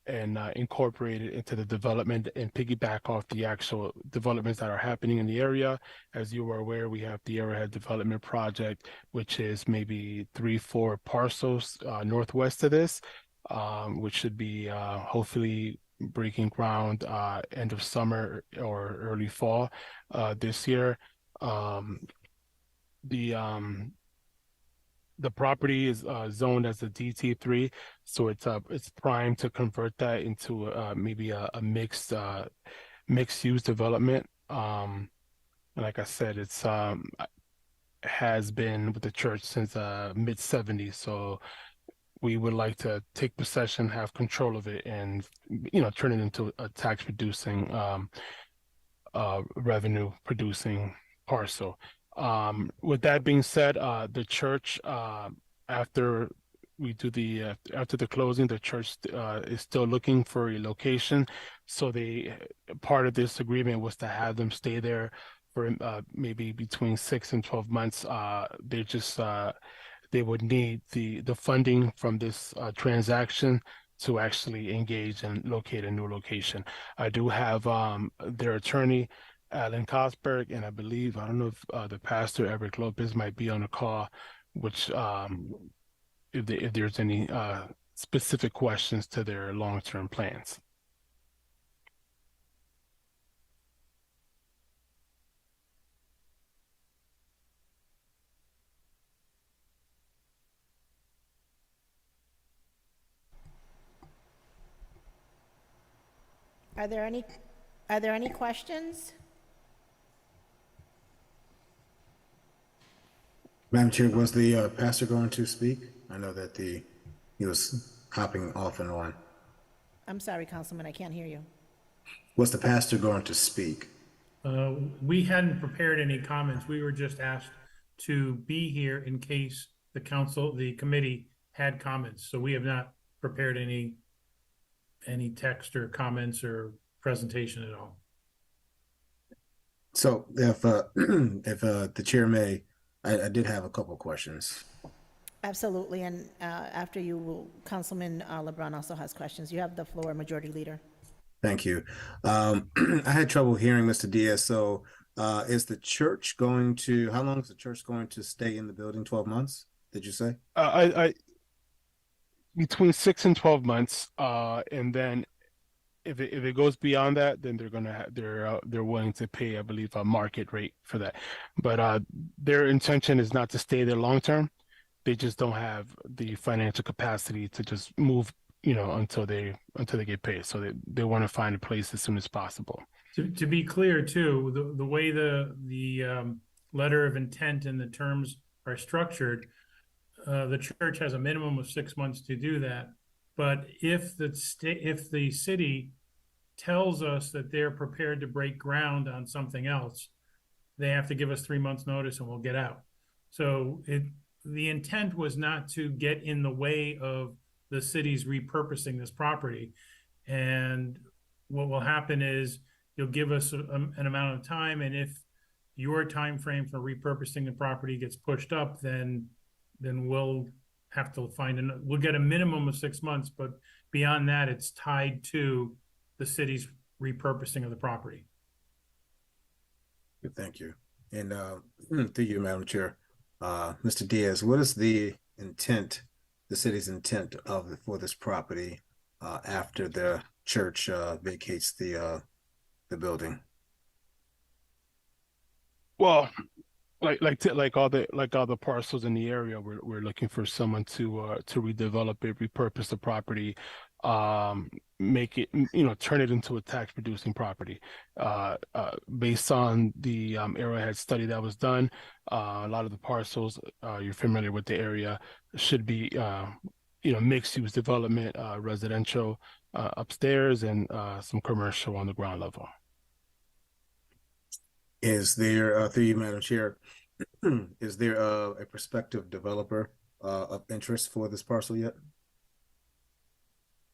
and incorporate it into the development and piggyback off the actual developments that are happening in the area. As you are aware, we have the Arrowhead Development Project, which is maybe 3-4 parcels northwest of this, which should be hopefully breaking ground end of summer or early fall the property is zoned as a DT3, so it's primed to convert that into maybe a mixed use development. Like I said, it's has been with the church since mid 70s, so we would like to take possession, have control of it, and turn it into a tax producing revenue producing parcel. With that being said, the church, after we do after the closing, the church is still looking for a location. So part of this agreement was to have them stay there for maybe between 6 and 12 months. They would need the funding from this transaction to actually engage and locate a new location. I do have their attorney, Alan Cosberg, and I don't know if the pastor, Eric Lopez, might be on the call, which if there's any specific questions to their long-term plans. Are there any questions? Madam Chair, was the pastor going to speak? I know that he was hopping off and on. I'm sorry, Councilman, I can't hear you. Was the pastor going to speak? We hadn't prepared any comments. We were just asked to be here in case the committee had comments. So we have not prepared any text or comments or presentation at all. So if the chair may, I did have a couple questions. Absolutely, and after you, Councilman LeBron also has questions. You have the floor, Majority Leader. Thank you. I had trouble hearing Mr. Diaz. So is the church how long is the church going to stay in the building? 12 months, did you say? Between 6 and 12 months, and then if it goes beyond that, then they're willing to pay, I believe, a market rate for that. But their intention is not to stay there long term. They just don't have the financial capacity to just move, until they get paid. So they want to find a place as soon as possible. To be clear, too, the way the letter of intent and the terms are structured, the church has a minimum of 6 months to do that. But if the city tells us that they're prepared to break ground on something else, they have to give us 3 months notice and we'll get out. So the intent was not to get in the way of the city's repurposing this property. And what will happen is you'll give us an amount of time, and if your time frame for repurposing the property gets pushed up, then we'll have to we'll get a minimum of 6 months, but beyond that, it's tied to the city's repurposing of the property. Thank you. And to you, Madam Chair, Mr. Diaz, what is the city's intent for this property after the church vacates the building? Well, like all the parcels in the area, we're looking for someone to redevelop it, repurpose the property, make it, turn it into a tax producing property. Based on the Arrowhead study that was done, a lot of the parcels, you're familiar with the area, should be mixed use development, residential upstairs, and some commercial on the ground level. Is there, through you, Madam Chair, is there a prospective developer of interest for this parcel yet?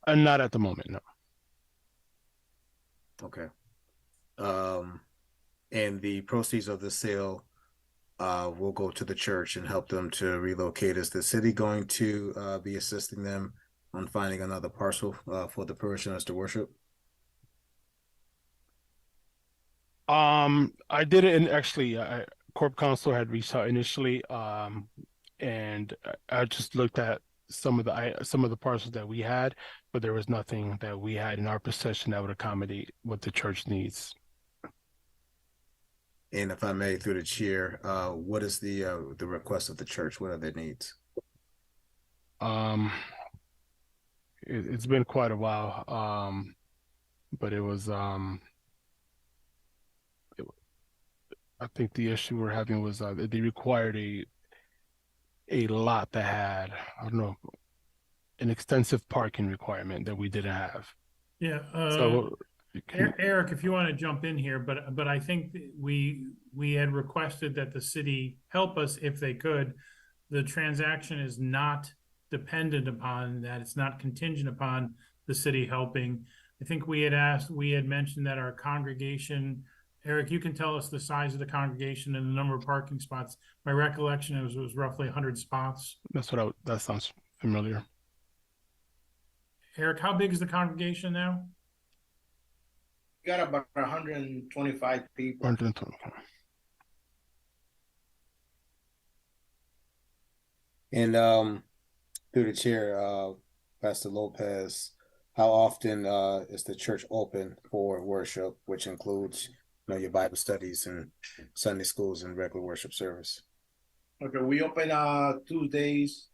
Not at the moment, no. Okay. And the proceeds of the sale will go to the church and help them to relocate. Is the city going to be assisting them on finding another parcel for the parishioners to worship? I did it, and actually, Corp Council had reached out initially, and I just looked at some of the parcels that we had, but there was nothing that we had in our possession that would accommodate what the church needs. And if I may, through the chair, what is the request of the church? What are their needs? It's been quite a while. But it was I think the issue we're having was they required a lot that had, I don't know, an extensive parking requirement that we didn't have. Yeah, So Eric, if you want to jump in here, but I think we had requested that the city help us if they could. The transaction is not dependent upon that. It's not contingent upon the city helping. I think we had mentioned that our congregation, Eric, you can tell us the size of the congregation and the number of parking spots. My recollection is it was roughly 100 spots. that sounds familiar. Eric, how big is the congregation now? We got about 125 people. 120. And through the chair, Pastor Lopez, how often is the church open for worship, which includes, your Bible studies and Sunday schools and regular worship service? Okay, we open Tuesdays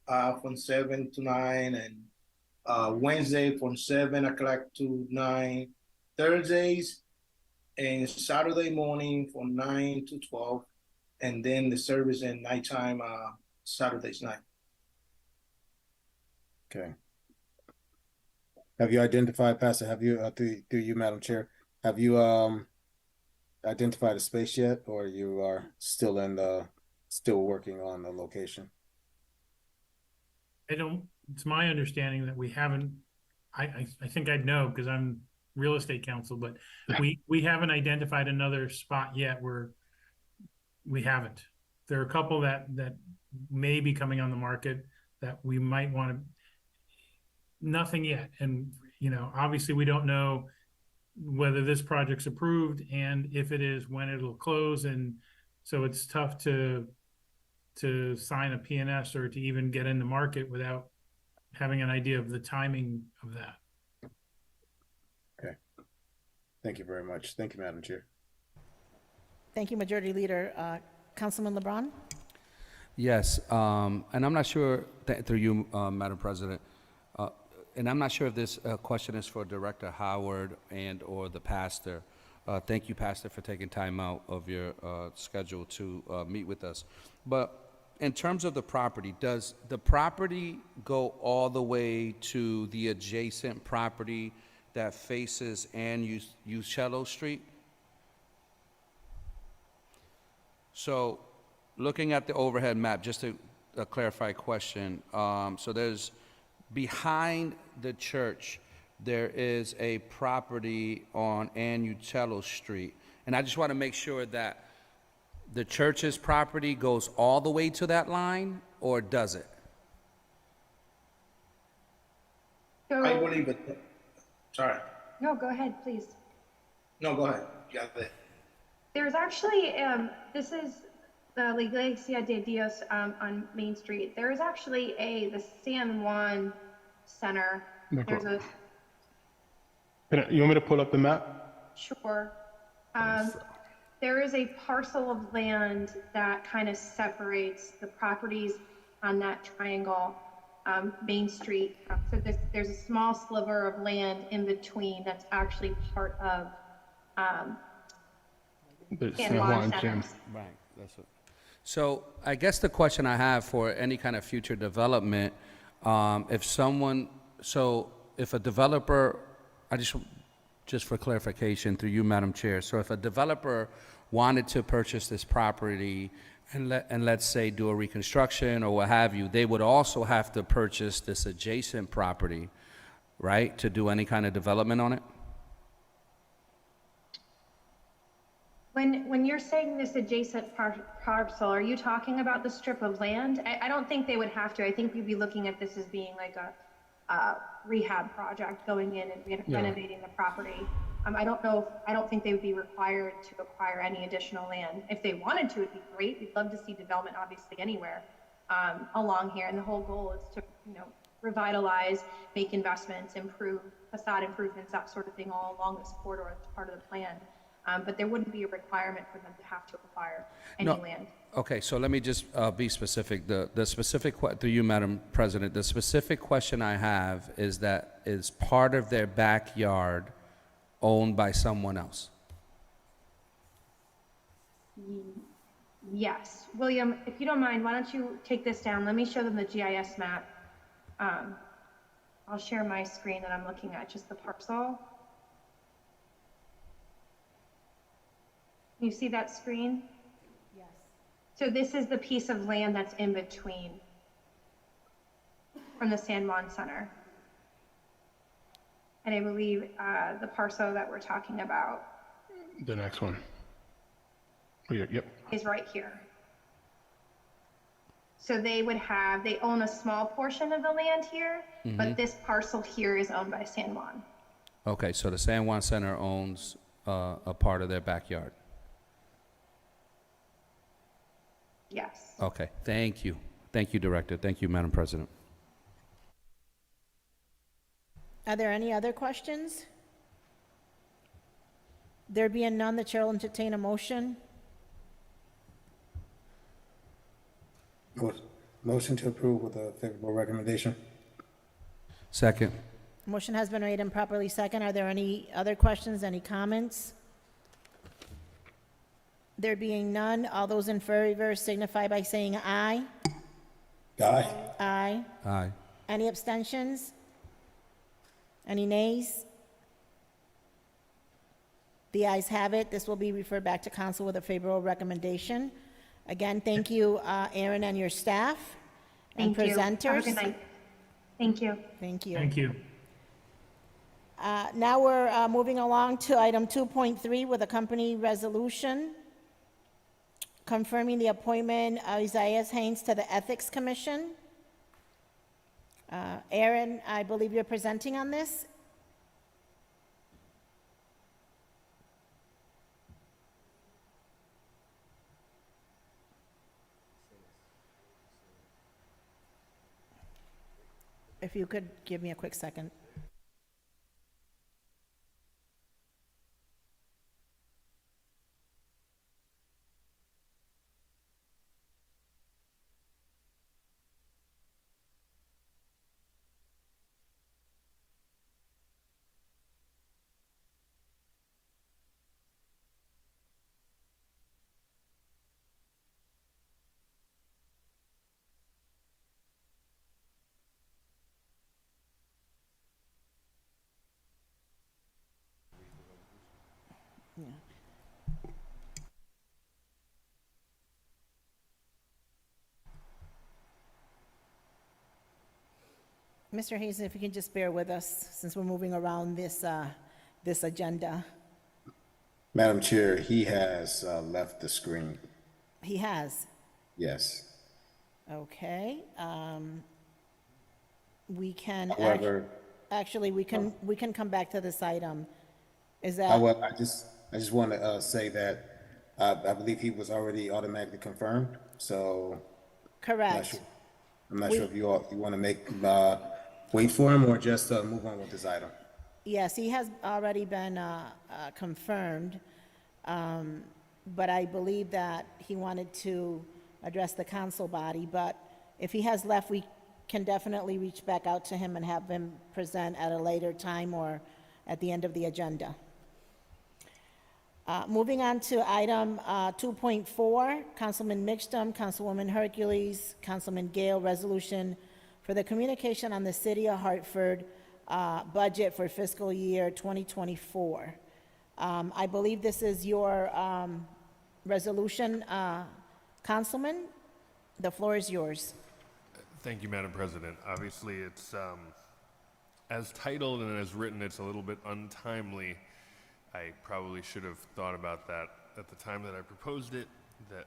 from 7 to 9, and Wednesday from 7 o'clock to 9, Thursdays and Saturday morning from 9 to 12, and then the service at nighttime, Saturdays night. Okay. Have you identified, Pastor, through you, Madam Chair, have you identified a space yet, or you are still working on the location? It's my understanding that we haven't, I think I'd know because I'm real estate counsel, but we haven't identified another spot yet where we haven't. There are a couple that may be coming on the market that we might want to, nothing yet. And, obviously we don't know whether this project's approved, and if it is, when it'll close. And so it's tough to sign a PNS or to even get in the market without having an idea of the timing of that. Okay. Thank you very much. Thank you, Madam Chair. Thank you, Majority Leader. Councilman LeBron? Yes, and I'm not sure, through you, Madam President, and I'm not sure if this question is for Director Howard and or the pastor. Thank you, Pastor, for taking time out of your schedule to meet with us. But in terms of the property, does the property go all the way to the adjacent property that faces Ann Uccello Street? So looking at the overhead map, just to clarify a question, so there's, behind the church, there is a property on Ann Uccello Street. And I just want to make sure that the church's property goes all the way to that line, or does it? I believe it. Sorry. No, go ahead, please. No, go ahead. You got it. There's actually, this is the La Iglesia de Dios on Main Street. There is actually the San Juan Center. There's a... You want me to pull up the map? Sure. There is a parcel of land that kind of separates the properties on that triangle, Main Street. So there's a small sliver of land in between that's actually part of The San Juan Center. Right, that's it. So I guess the question I have for any kind of future development, if a developer, just for clarification through you, Madam Chair, so if a developer wanted to purchase this property and let's say do a reconstruction or what have you, they would also have to purchase this adjacent property, right, to do any kind of development on it? When you're saying this adjacent parcel, are you talking about the strip of land? I don't think they would have to. I think we'd be looking at this as being like a rehab project, going in and renovating the property. I don't think they would be required to acquire any additional land. If they wanted to, it'd be great. We'd love to see development, obviously, anywhere along here. And the whole goal is to, revitalize, make investments, improve facade improvements, that sort of thing, all along this corridor. That's part of the plan. but there wouldn't be a requirement for them to have to acquire any No. land. Okay, so let me just be specific. The specific, through you, Madam President, the specific question I have is that is part of their backyard owned by someone else? Yes. William, if you don't mind, why don't you take this down? Let me show them the GIS map. I'll share my screen that I'm looking at, just the parcel. You see that screen? Yes. So this is the piece of land that's in between from the San Juan Center. And I believe the parcel that we're talking about The next one. Here, yep. is right here. So they own a small portion of the land here, but this parcel here is owned by San Juan. Okay, so the San Juan Center owns a part of their backyard. Yes. Okay, thank you. Thank you, Director. Thank you, Madam President. Are there any other questions? There being none, the chair will entertain a motion. Motion to approve with a favorable recommendation. Second. Motion has been made and properly second. Are there any other questions, any comments? There being none, all those in favor signify by saying aye. Aye. Aye. Aye. Any abstentions? Any nays? The ayes have it. This will be referred back to council with a favorable recommendation. Again, thank you, Aaron, and your staff and Thank you. presenters. Have a good night. Thank you. Thank you. Thank you. Now we're moving along to item 2.3 with a company resolution confirming the appointment of Isaiah Haynes to the Ethics Commission. Aaron, I believe you're presenting on this. If you could give me a quick second. Mr. Hayes, if you can just bear with us since we're moving around this agenda. Madam Chair, he has left the screen. He has. Yes. Okay. We can, However, actually, we can come back to this item. Is that, however, I just want to say that I believe he was already automatically confirmed. So correct? I'm not sure if you want to make wait for him or just move on with this item. Yes, he has already been confirmed, but I believe that he wanted to address the council body. But if he has left, we can definitely reach back out to him and have him present at a later time or at the end of the agenda. Moving on to item 2.4, Councilman Mixtum, Councilwoman Hercules, Councilman Gale, resolution for the communication on the City of Hartford budget for fiscal year 2024. I believe this is your resolution, Councilman. The floor is yours. Thank you, Madam President. Obviously, it's as titled and as written, it's a little bit untimely. I probably should have thought about that at the time that I proposed it, that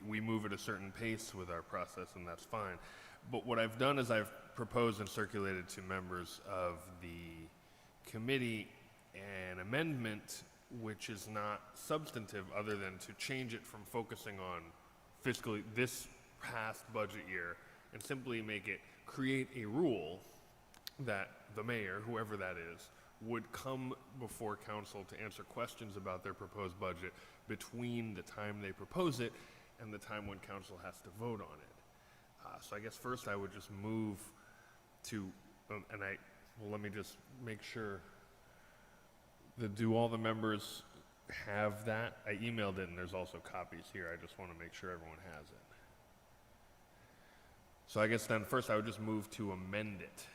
we move at a certain pace with our process, and that's fine. But what I've done is I've proposed and circulated to members of the committee an amendment which is not substantive other than to change it from focusing on fiscally this past budget year and simply make it create a rule that the mayor, whoever that is, would come before council to answer questions about their proposed budget between the time they propose it and the time when council has to vote on it. So I guess first I would just move to, well, let me just make sure that do all the members have that? I emailed it and there's also copies here. I just want to make sure everyone has it. So I guess then first I would just move to amend it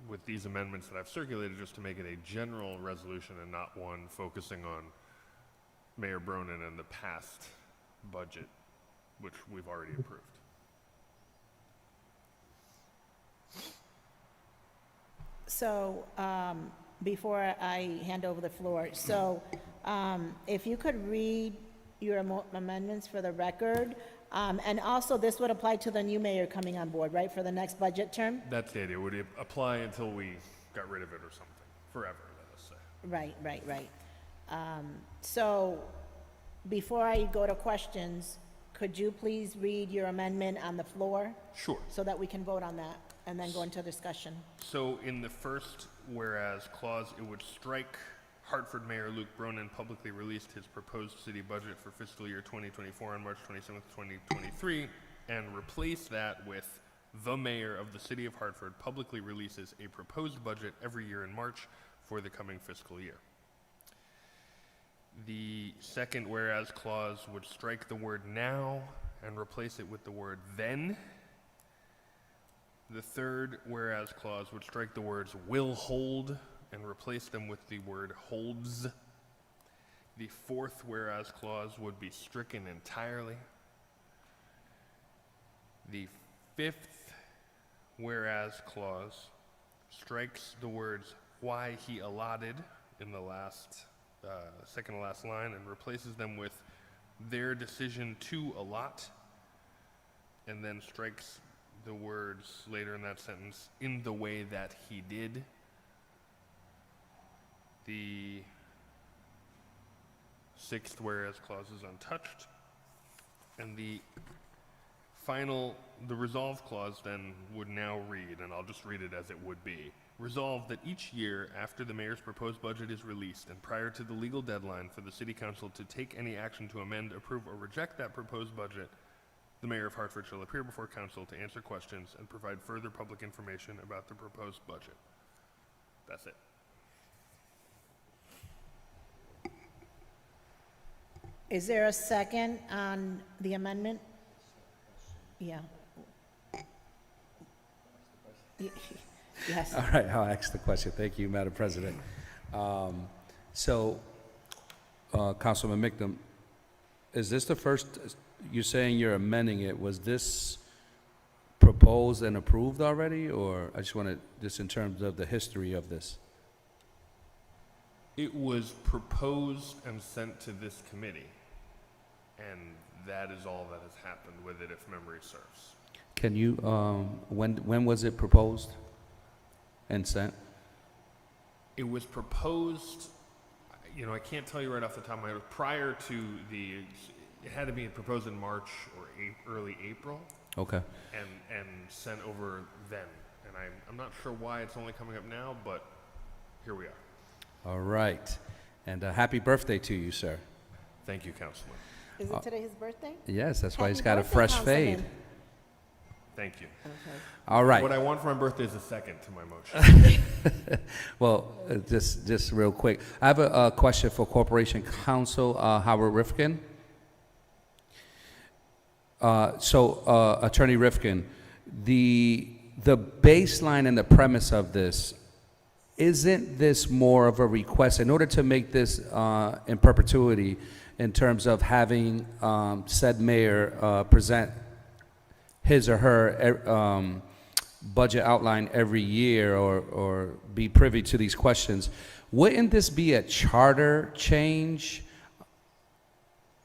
with these amendments that I've circulated, just to make it a general resolution and not one focusing on Mayor Bronin and the past budget, which we've already approved. So, before I hand over the floor, so, if you could read your amendments for the record, and also this would apply to the new mayor coming on board, right, for the next budget term? That's the idea. Would it apply until we got rid of it or something? Forever, let us say. Right. So, before I go to questions, could you please read your amendment on the floor? Sure. So that we can vote on that, and then go into discussion. So in the first whereas clause, it would strike Hartford Mayor Luke Bronin publicly released his proposed city budget for fiscal year 2024 on March 27th, 2023, and replace that with the mayor of the city of Hartford publicly releases a proposed budget every year in March for the coming fiscal year. The second whereas clause would strike the word now and replace it with the word then. The third whereas clause would strike the words will hold and replace them with the word holds. The fourth whereas clause would be stricken entirely. The fifth whereas clause strikes the words why he allotted in the last second to last line and replaces them with their decision to allot, and then strikes the words later in that sentence in the way that he did. The sixth whereas clause is untouched, and the resolve clause then would now read, and I'll just read it as it would be. Resolved that each year after the mayor's proposed budget is released and prior to the legal deadline for the city council to take any action to amend, approve, or reject that proposed budget, the mayor of Hartford shall appear before council to answer questions and provide further public information about the proposed budget. That's it. Is there a second on the amendment? Yeah. Yes. All right, I'll ask the question. Thank you, Madam President. Councilman Mickham, is this the first, you're saying you're amending it, was this proposed and approved already, or I just wanted, just in terms of the history of this? It was proposed and sent to this committee, and that is all that has happened with it, if memory serves. Can you, when was it proposed and sent? It was proposed, I can't tell you right off the top of my head, prior to it had to be proposed in March or early April. Okay. And sent over then. And I'm not sure why it's only coming up now, but here we are. All right. And happy birthday to you, sir. Thank you, Councilman. Is it today his birthday? Yes, that's why he's Happy got a birthday, fresh Councilman. fade. Thank you. Okay. All right. What I want for my birthday is a second to my motion. Well, just real quick. I have a question for Corporation Counsel Howard Rifkin. Attorney Rifkin, the baseline and the premise of this, isn't this more of a request in order to make this in perpetuity in terms of having said mayor present his or her budget outline every year or be privy to these questions? Wouldn't this be a charter change?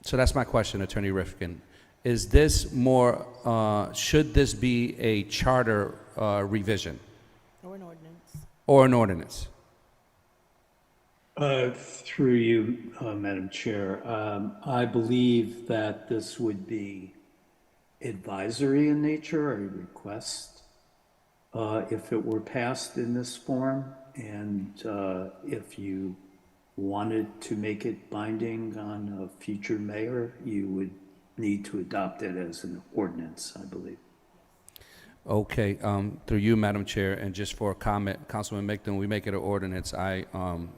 So that's my question, Attorney Rifkin. Is this more, should this be a charter revision? Or an ordinance? Or an ordinance? Through you, Madam Chair, I believe that this would be advisory in nature, a request, if it were passed in this form. And if you wanted to make it binding on a future mayor, you would need to adopt it as an ordinance, I believe. Okay, through you, Madam Chair, and just for a comment, Councilman Migden, we make it an ordinance. I'm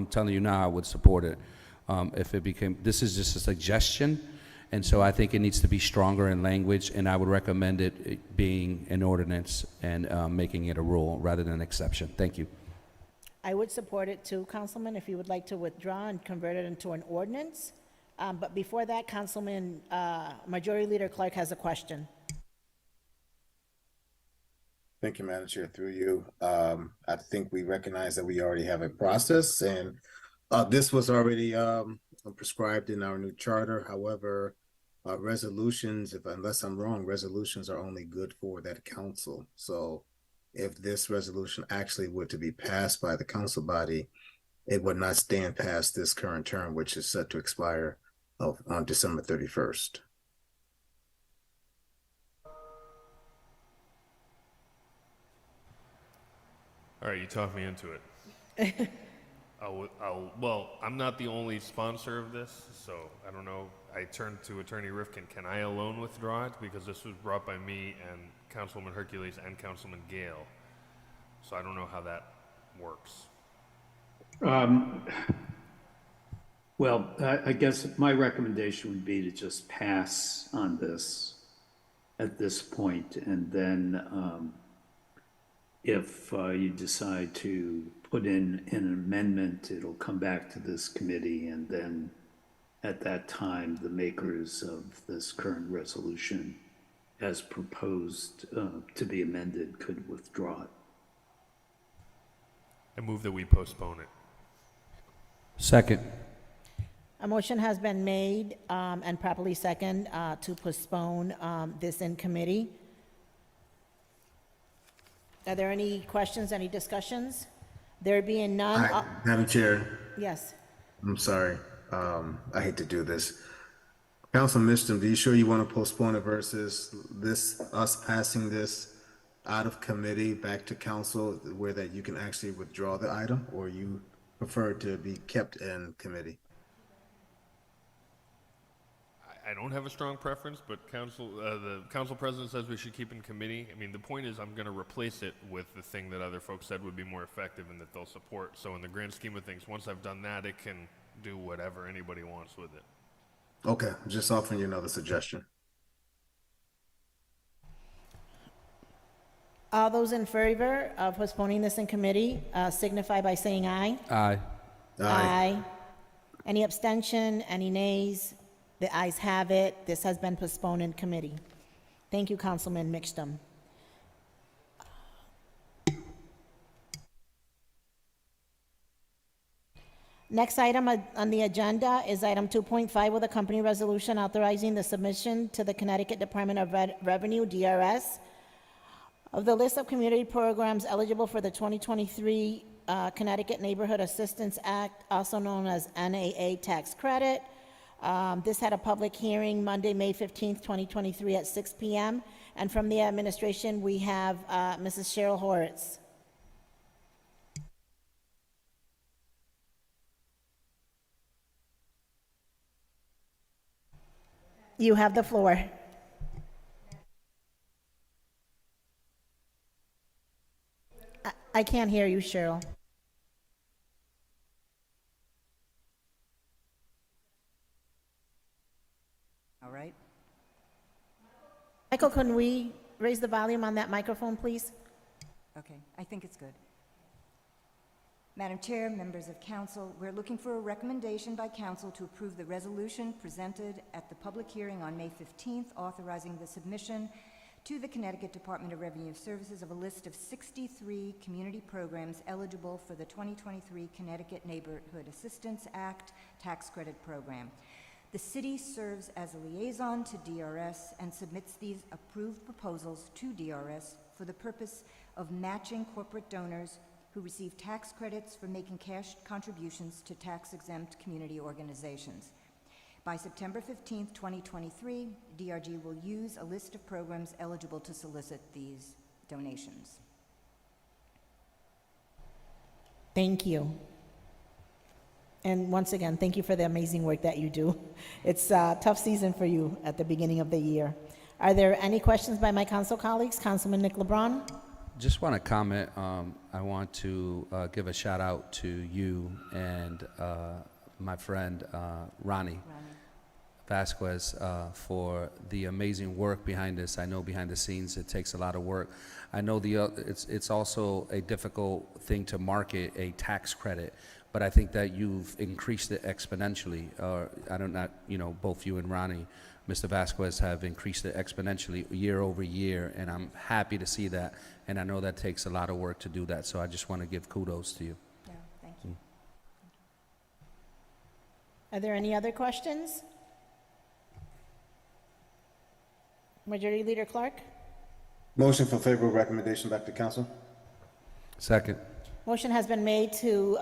telling you now, I would support it. If it became, this is just a suggestion, and so I think it needs to be stronger in language, and I would recommend it being an ordinance and making it a rule rather than an exception. Thank you. I would support it too, Councilman, if you would like to withdraw and convert it into an ordinance. But before that, Councilman, Majority Leader Clark has a question. Thank you, Madam Chair. Through you, I think we recognize that we already have a process, and this was already prescribed in our new charter. However, resolutions, unless I'm wrong, resolutions are only good for that council. So if this resolution actually were to be passed by the council body, it would not stand past this current term, which is set to expire on December 31st. All right, you talked me into it. Well, I'm not the only sponsor of this, so I don't know. I turned to Attorney Rifkin. Can I alone withdraw it? Because this was brought by me and Councilwoman Hercules and Councilman Gale. So I don't know how that works. Well, I guess my recommendation would be to just pass on this at this point, and then if you decide to put in an amendment, it'll come back to this committee, and then at that time, the makers of this current resolution, as proposed to be amended, could withdraw it. I move that we postpone it. Second. A motion has been made and properly second to postpone this in committee. Are there any questions, any discussions? There being none. Madam Chair, Yes. I'm sorry. I hate to do this. Councilman Misham, do you sure you want to postpone it versus us passing this out of committee back to council where that you can actually withdraw the item, or you prefer it to be kept in committee? I don't have a strong preference, but the council president says we should keep in committee. I mean, the point is I'm going to replace it with the thing that other folks said would be more effective and that they'll support. So in the grand scheme of things, once I've done that, it can do whatever anybody wants with it. Okay, just offering you another suggestion. All those in favor of postponing this in committee signify by saying aye. Aye. Aye. Any abstention, any nays? The ayes have it. This has been postponed in committee. Thank you, Councilman Mixtum. Next item on the agenda is item 2.5 with a company resolution authorizing the submission to the Connecticut Department of Revenue, DRS, of the list of community programs eligible for the 2023 Connecticut Neighborhood Assistance Act, also known as NAA tax credit. This had a public hearing Monday, May 15th, 2023 at 6 p.m. And from the administration, we have Mrs. Cheryl Horitz. You have the floor. I can't hear you, Cheryl. All right. Michael, can we raise the volume on that microphone, please? Okay, I think it's good. Madam Chair, members of council, we're looking for a recommendation by council to approve the resolution presented at the public hearing on May 15th, authorizing the submission to the Connecticut Department of Revenue Services of a list of 63 community programs eligible for the 2023 Connecticut Neighborhood Assistance Act tax credit program. The city serves as a liaison to DRS and submits these approved proposals to DRS for the purpose of matching corporate donors who receive tax credits for making cash contributions to tax-exempt community organizations. By September 15, 2023, DRG will use a list of programs eligible to solicit these donations. Thank you. And once again, thank you for the amazing work that you do. It's a tough season for you at the beginning of the year. Are there any questions by my council colleagues? Councilman Nick LeBron? Just want to comment. I want to give a shout out to you and my friend Ronnie Vasquez for the amazing work behind this. I know behind the scenes it takes a lot of work. I know it's also a difficult thing to market a tax credit, but I think that you've increased it exponentially. I don't know, you know, both you and Ronnie, Mr. Vasquez, have increased it exponentially year over year, and I'm happy to see that. And I know that takes a lot of work to do that, so I just want to give kudos to you. Yeah, thank you. Are there any other questions? Majority Leader Clark? Motion for favorable recommendation back to council. Second. Motion has been made to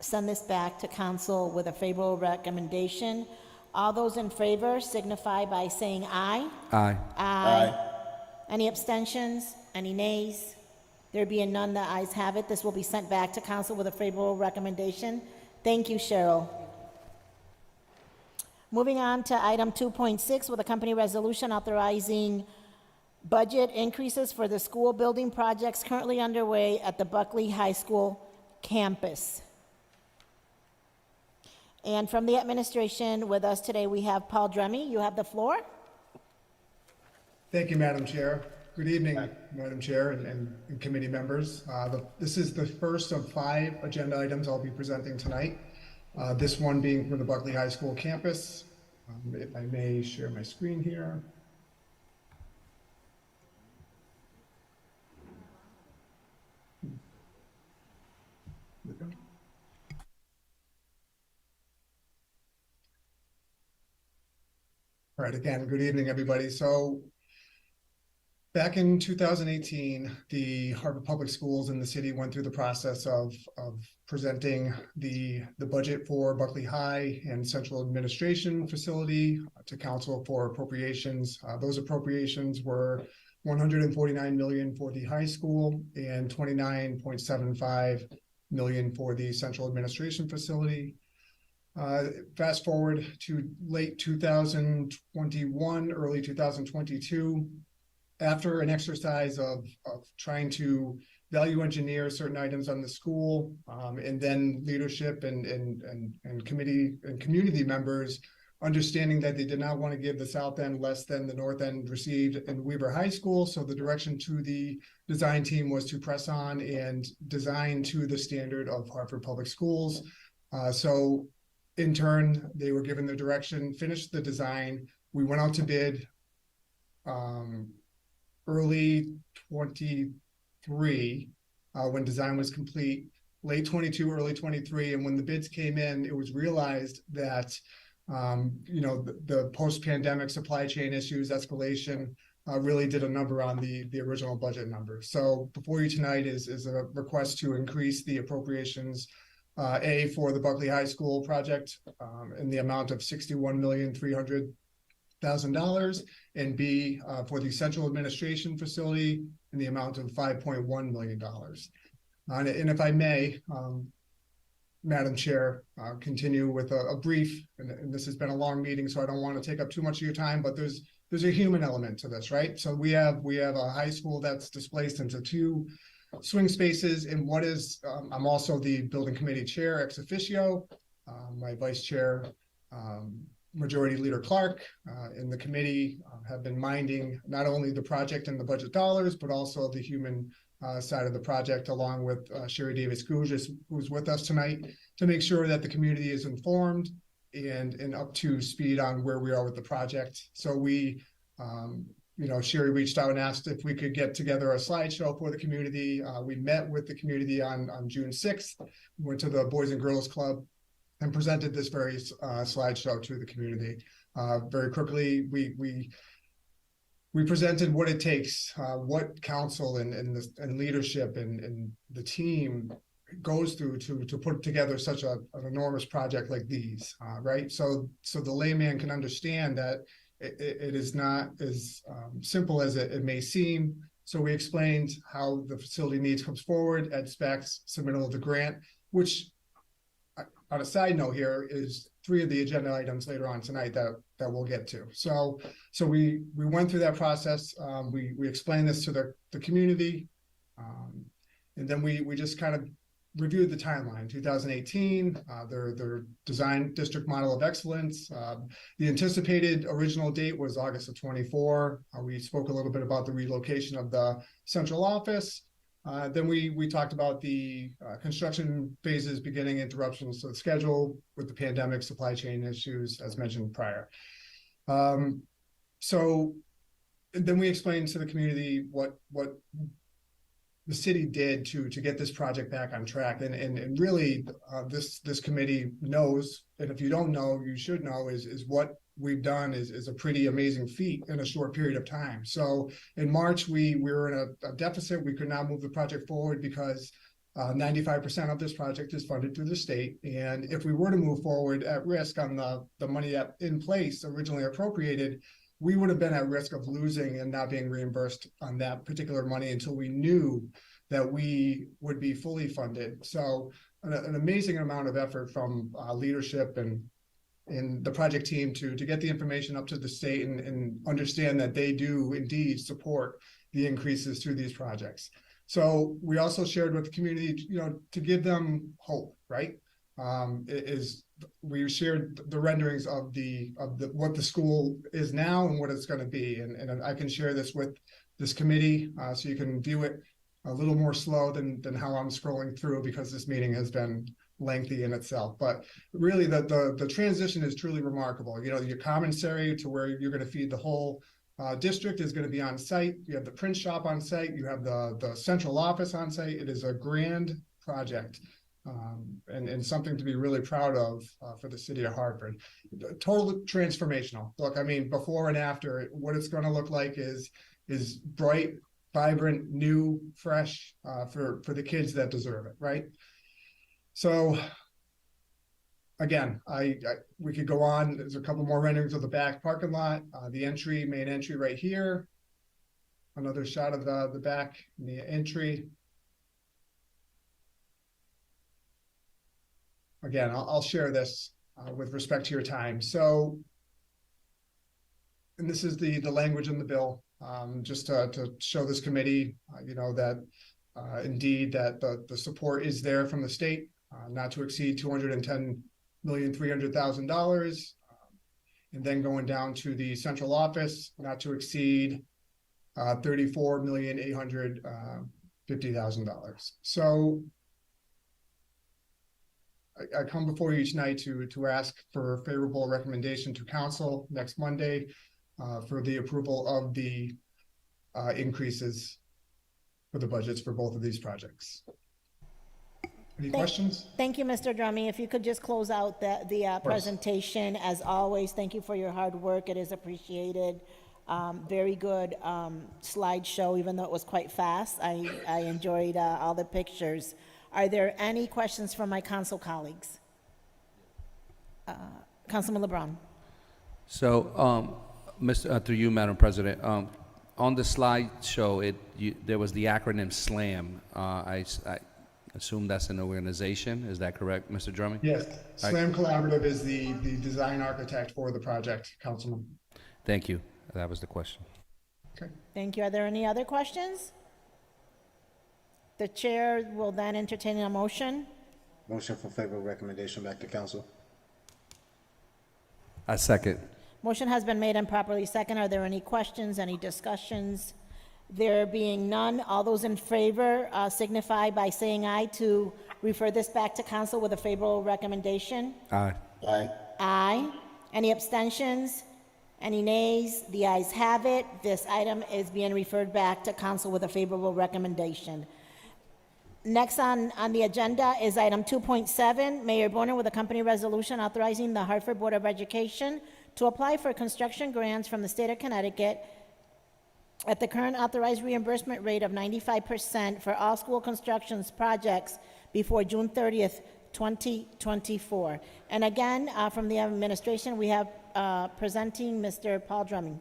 send this back to council with a favorable recommendation. All those in favor signify by saying aye. Aye. Aye. Any abstentions? Any nays? There being none, the ayes have it. This will be sent back to council with a favorable recommendation. Thank you, Cheryl. Moving on to item 2.6 with a company resolution authorizing budget increases for the school building projects currently underway at the Buckley High School campus. And from the administration with us today, we have Paul Dremy. You have the floor. Thank you, Madam Chair. Good evening, Madam Chair and committee members. This is the first of 5 agenda items I'll be presenting tonight. This one being for the Buckley High School campus. If I may share my screen here. All right, again, good evening, everybody. So back in 2018, the Hartford Public Schools in the city went through the process of presenting the budget for Buckley High and Central Administration Facility to Council for appropriations. Those appropriations were $149 million for the high school and $29.75 million for the Central Administration Facility. Fast forward to late 2021, early 2022, after an exercise of trying to value engineer certain items on the school, and then leadership and committee and community members understanding that they did not want to give the South End less than the North End received in Weber High School. So the direction to the design team was to press on and design to the standard of Hartford Public Schools. So in turn, they were given the direction, finished the design. We went out to bid early 23 when design was complete, late 22, early 23. And when the bids came in, it was realized that the post-pandemic supply chain issues, escalation, really did a number on the original budget numbers. So before you tonight is a request to increase the appropriations, A, for the Buckley High School project in the amount of $61,300,000, and B, for the Central Administration Facility in the amount of $5.1 million. And if I may, Madam Chair, continue with a brief, and this has been a long meeting, so I don't want to take up too much of your time, but there's a human element to this, right? So we have a high school that's displaced into 2 swing spaces, and what is, I'm also the building committee chair ex officio. My vice chair, Majority Leader Clark, in the committee have been minding not only the project and the budget dollars, but also the human side of the project, along with Sherry Davis-Gouges, who's with us tonight, to make sure that the community is informed and up to speed on where we are with the project. So we, Sherry reached out and asked if we could get together a slideshow for the community. We met with the community on June 6th, went to the Boys and Girls Club and presented this very slideshow to the community. Very quickly, we presented what it takes, what council and leadership and the team goes through to put together such an enormous project like these, right? So the layman can understand that it is not as simple as it may seem. So we explained how the facility needs comes forward, ed specs, submittal of the grant, which on a side note here is 3 of the agenda items later on tonight that we'll get to. So we went through that process. We explained this to the community, and then we just kind of reviewed the timeline. 2018, their design district model of excellence. The anticipated original date was August of 24. We spoke a little bit about the relocation of the central office. Then we talked about the construction phases, beginning interruptions to the schedule with the pandemic, supply chain issues, as mentioned prior. So then we explained to the community what the city did to get this project back on track. And really, this committee knows, and if you don't know, you should know, is what we've done is a pretty amazing feat in a short period of time. So in March, we were in a deficit. We could not move the project forward because 95% of this project is funded through the state. And if we were to move forward at risk on the money that in place originally appropriated, we would have been at risk of losing and not being reimbursed on that particular money until we knew that we would be fully funded. So an amazing amount of effort from leadership and the project team to get the information up to the state and understand that they do indeed support the increases through these projects. So we also shared with the community, to give them hope, right? We shared the renderings of what the school is now and what it's going to be, and I can share this with this committee so you can view it a little more slow than how I'm scrolling through, because this meeting has been lengthy in itself. But really, the transition is truly remarkable. Your commissary to where you're going to feed the whole district is going to be on site. You have the print shop on site. You have the central office on site. It is a grand project. And something to be really proud of for the city of Hartford. Totally transformational. Look, I mean, before and after, what it's going to look like is bright, vibrant, new, fresh for the kids that deserve it, right? So again, we could go on. There's a couple more renderings of the back parking lot, the main entry right here. Another shot of the back, the entry. Again, I'll share this with respect to your time. So, and this is the language in the bill, just to show this committee, that indeed that the support is there from the state, not to exceed $210,300,000, and then going down to the central office, not to exceed $34,850,000. So I come before you tonight to ask for a favorable recommendation to council next Monday for the approval of the increases for the budgets for both of these projects. Any questions? Thank you, Mr. Drummey. If you could just close out the presentation. As always, thank you for your hard work. It is appreciated. Very good slideshow, even though it was quite fast. I enjoyed all the pictures. Are there any questions from my council colleagues? Councilman LeBron. So, through you, Madam President, on the slideshow, there was the acronym SLAM. I assume that's an organization. Is that correct, Mr. Drummond? Yes. SLAM Collaborative is the design architect for the project, Councilman. Thank you. That was the question. Okay. Thank you. Are there any other questions? The chair will then entertain a motion. Motion for favorable recommendation back to council. I second. Motion has been made and properly second. Are there any questions, any discussions? There being none, all those in favor signify by saying aye to refer this back to council with a favorable recommendation. Aye. Aye. Aye. Any abstentions? Any nays? The ayes have it. This item is being referred back to council with a favorable recommendation. Next on the agenda is item 2.7, Mayor Bonner with a company resolution authorizing the Hartford Board of Education to apply for construction grants from the state of Connecticut at the current authorized reimbursement rate of 95% for all school constructions projects before June 30th, 2024. And again, from the administration, we have presenting Mr. Paul Drumming.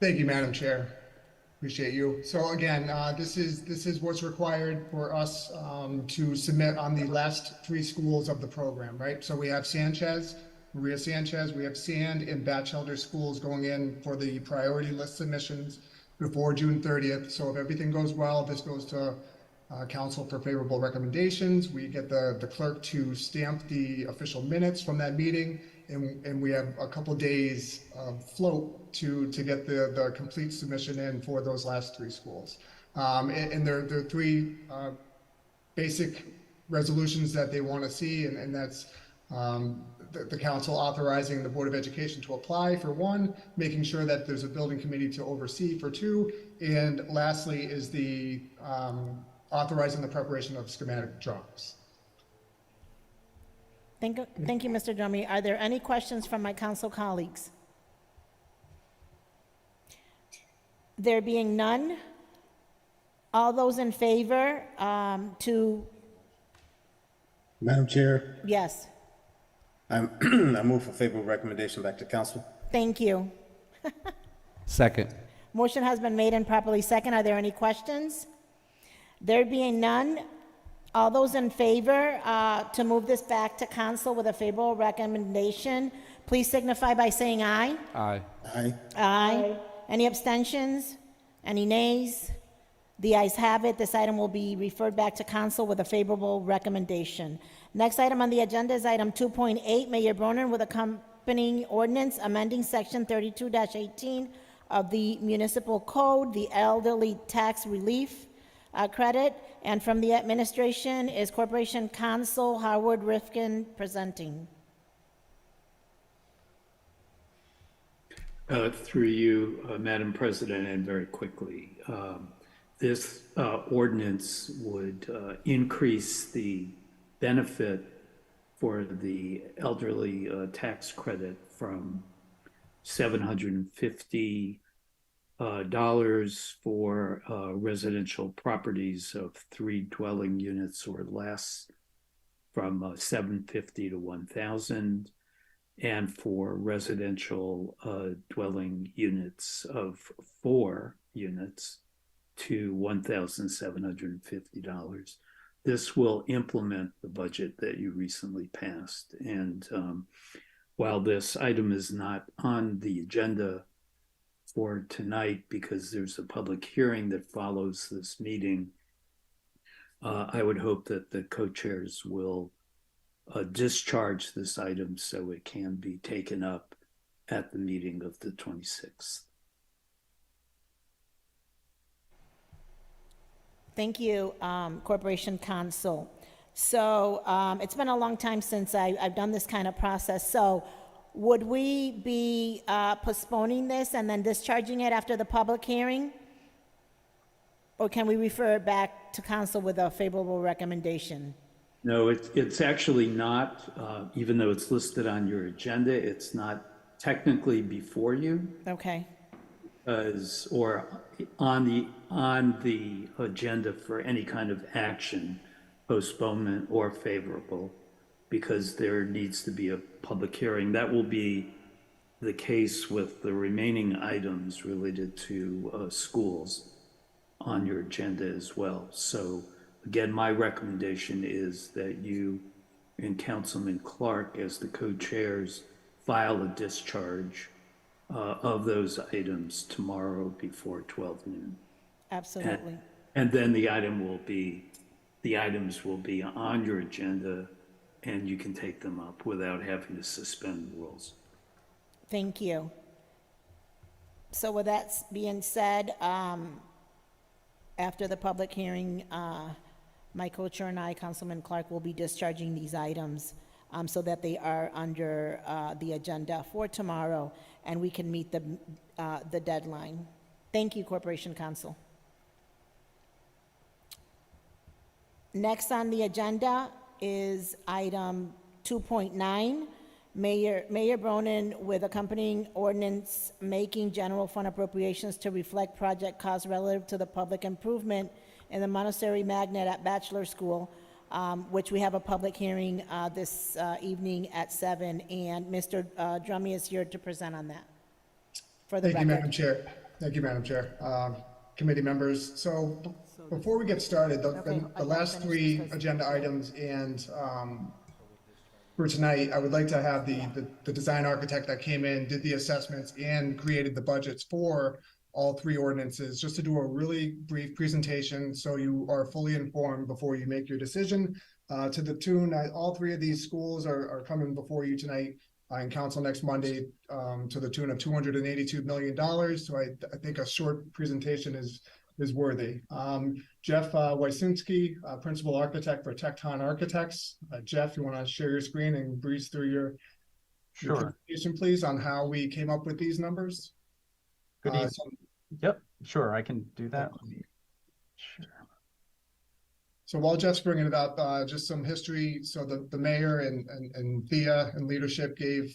Thank you, Madam Chair. Appreciate you. So again, this is what's required for us to submit on the last 3 schools of the program, right? So we have Sanchez, Maria Sanchez, we have Sand and Batchelder schools going in for the priority list submissions before June 30th. So if everything goes well, this goes to council for favorable recommendations. We get the clerk to stamp the official minutes from that meeting, and we have a couple days float to get the complete submission in for those last 3 schools. And there are 3 basic resolutions that they want to see, and that's the council authorizing the Board of Education to apply for 1, making sure that there's a building committee to oversee for 2, and lastly is the authorizing the preparation of schematic drawings. Thank you, Mr. Drummond. Are there any questions from my council colleagues? There being none, all those in favor to, Madam Chair, yes, I move for favorable recommendation back to council. thank you. Second. Motion has been made and properly second. Are there any questions? There being none, all those in favor to move this back to council with a favorable recommendation, please signify by saying aye. Aye. Aye. Aye. Any abstentions? Any nays? The ayes have it. This item will be referred back to council with a favorable recommendation. Next item on the agenda is item 2.8, Mayor Bronin with accompanying ordinance amending section 32-18 of the municipal code, the elderly tax relief credit. And from the administration is Corporation Counsel Howard Rifkin presenting. Through you, Madam President, and very quickly, this ordinance would increase the benefit for the elderly tax credit from $750 for residential properties of 3 dwelling units or less, from $750 to $1,000, and for residential dwelling units of 4 units to $1,750. This will implement the budget that you recently passed. And while this item is not on the agenda for tonight because there's a public hearing that follows this meeting, I would hope that the co-chairs will discharge this item so it can be taken up at the meeting of the 26th. Thank you, Corporation Counsel. So it's been a long time since I've done this kind of process. So would we be postponing this and then discharging it after the public hearing? Or can we refer it back to council with a favorable recommendation? No, it's actually not, even though it's listed on your agenda, it's not technically before you. Okay. Or on the agenda for any kind of action, postponement or favorable, because there needs to be a public hearing. That will be the case with the remaining items related to schools on your agenda as well. So again, my recommendation is that you and Councilman Clark, as the co-chairs, file a discharge of those items tomorrow before 12 noon. Absolutely. And then the items will be on your agenda and you can take them up without having to suspend the rules. Thank you. So with that being said, after the public hearing, my co-chair and I, Councilman Clark, will be discharging these items so that they are under the agenda for tomorrow and we can meet the deadline. Thank you, Corporation Counsel. Next on the agenda is item 2.9, Mayor Bronin with accompanying ordinance making general fund appropriations to reflect project costs relative to the public improvement in the Montessori Magnet at Bachelor School, which we have a public hearing this evening at 7, and Mr. Drummond is here to present on that. For the Thank you, record. Madam Chair. Thank you, Madam Chair. committee members. So before we get started, Okay, the last three agenda items and for tonight, I would like to have the design architect that came in, did the assessments and created the budgets for all three ordinances, just to do a really brief presentation so you are fully informed before you make your decision. To the tune, all three of these schools are coming before you tonight in council next Monday to the tune of $282 million. So I think a short presentation is worthy. Jeff Wysinski, Principal Architect for Tecton Architects. Jeff, you want to share your screen and breeze through your presentation, please, on how we came up with these numbers? Good evening. Yep, sure, I can do that. Sure. So while Jeff's bringing it up, just some history. So the mayor and Thea and leadership gave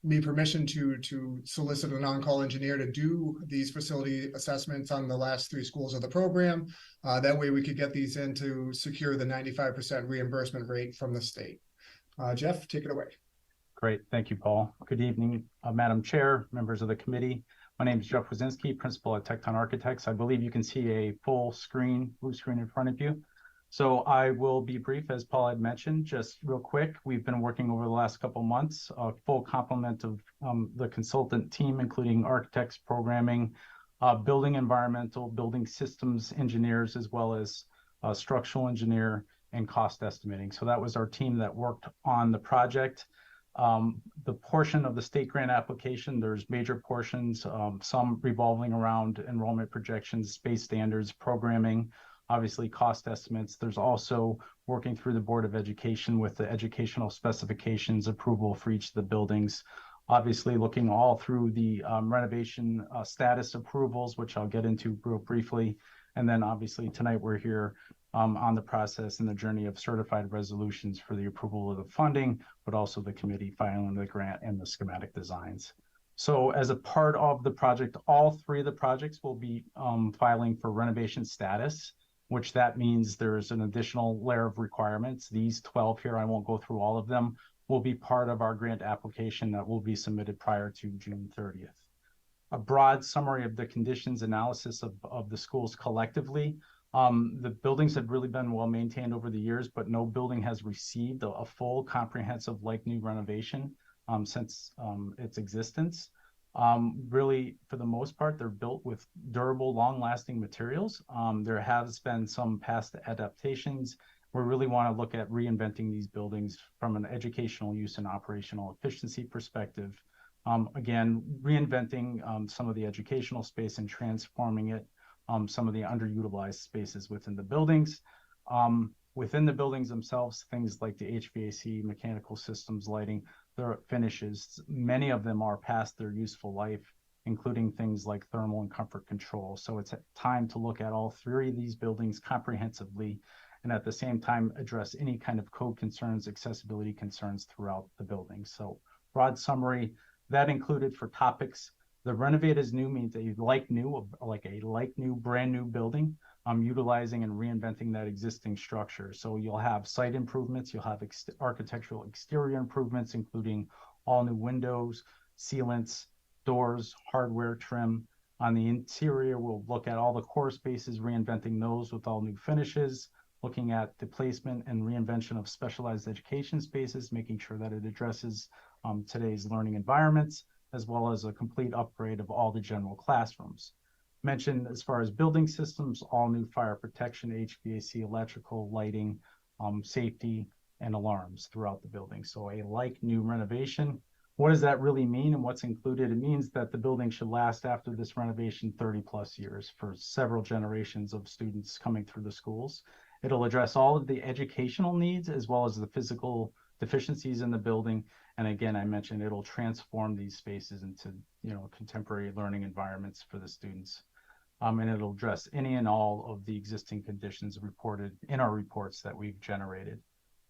me permission to solicit an on-call engineer to do these facility assessments on the last three schools of the program. That way we could get these in to secure the 95% reimbursement rate from the state. Jeff, take it away. Great, thank you, Paul. Good evening, Madam Chair, members of the committee. My name is Jeff Wysinski, Principal at Tecton Architects. I believe you can see a full screen, blue screen in front of you. So I will be brief, as Paul had mentioned, just real quick. We've been working over the last couple of months, a full complement of the consultant team, including architects, programming, building environmental, building systems engineers, as well as structural engineer and cost estimating. So that was our team that worked on the project. The portion of the state grant application, there's major portions, some revolving around enrollment projections, space standards, programming, obviously cost estimates. There's also working through the Board of Education with the educational specifications approval for each of the buildings. Obviously looking all through the renovation status approvals, which I'll get into real briefly. And then obviously tonight we're here on the process and the journey of certified resolutions for the approval of the funding, but also the committee filing the grant and the schematic designs. So as a part of the project, all three of the projects will be filing for renovation status, which that means there's an additional layer of requirements. These 12 here, I won't go through all of them, will be part of our grant application that will be submitted prior to June 30th. A broad summary of the conditions analysis of the schools collectively. The buildings have really been well maintained over the years, but no building has received a full comprehensive like new renovation since its existence. Really, for the most part, they're built with durable, long-lasting materials. There has been some past adaptations. We really want to look at reinventing these buildings from an educational use and operational efficiency perspective. Again, reinventing some of the educational space and transforming it, some of the underutilized spaces within the buildings. Within the buildings themselves, things like the HVAC, mechanical systems, lighting, their finishes, many of them are past their useful life, including things like thermal and comfort control. So it's time to look at all three of these buildings comprehensively and at the same time address any kind of code concerns, accessibility concerns throughout the building. So broad summary, that included for topics. The renovate as new means a like new brand new building, utilizing and reinventing that existing structure. So you'll have site improvements, you'll have architectural exterior improvements, including all new windows, sealants, doors, hardware, trim. On the interior, we'll look at all the core spaces, reinventing those with all new finishes, looking at the placement and reinvention of specialized education spaces, making sure that it addresses today's learning environments, as well as a complete upgrade of all the general classrooms. Mentioned as far as building systems, all new fire protection, HVAC, electrical, lighting, safety, and alarms throughout the building. So a like new renovation. What does that really mean and what's included? It means that the building should last after this renovation 30 plus years for several generations of students coming through the schools. It'll address all of the educational needs as well as the physical deficiencies in the building. And again, I mentioned it'll transform these spaces into, contemporary learning environments for the students. And it'll address any and all of the existing conditions reported in our reports that we've generated.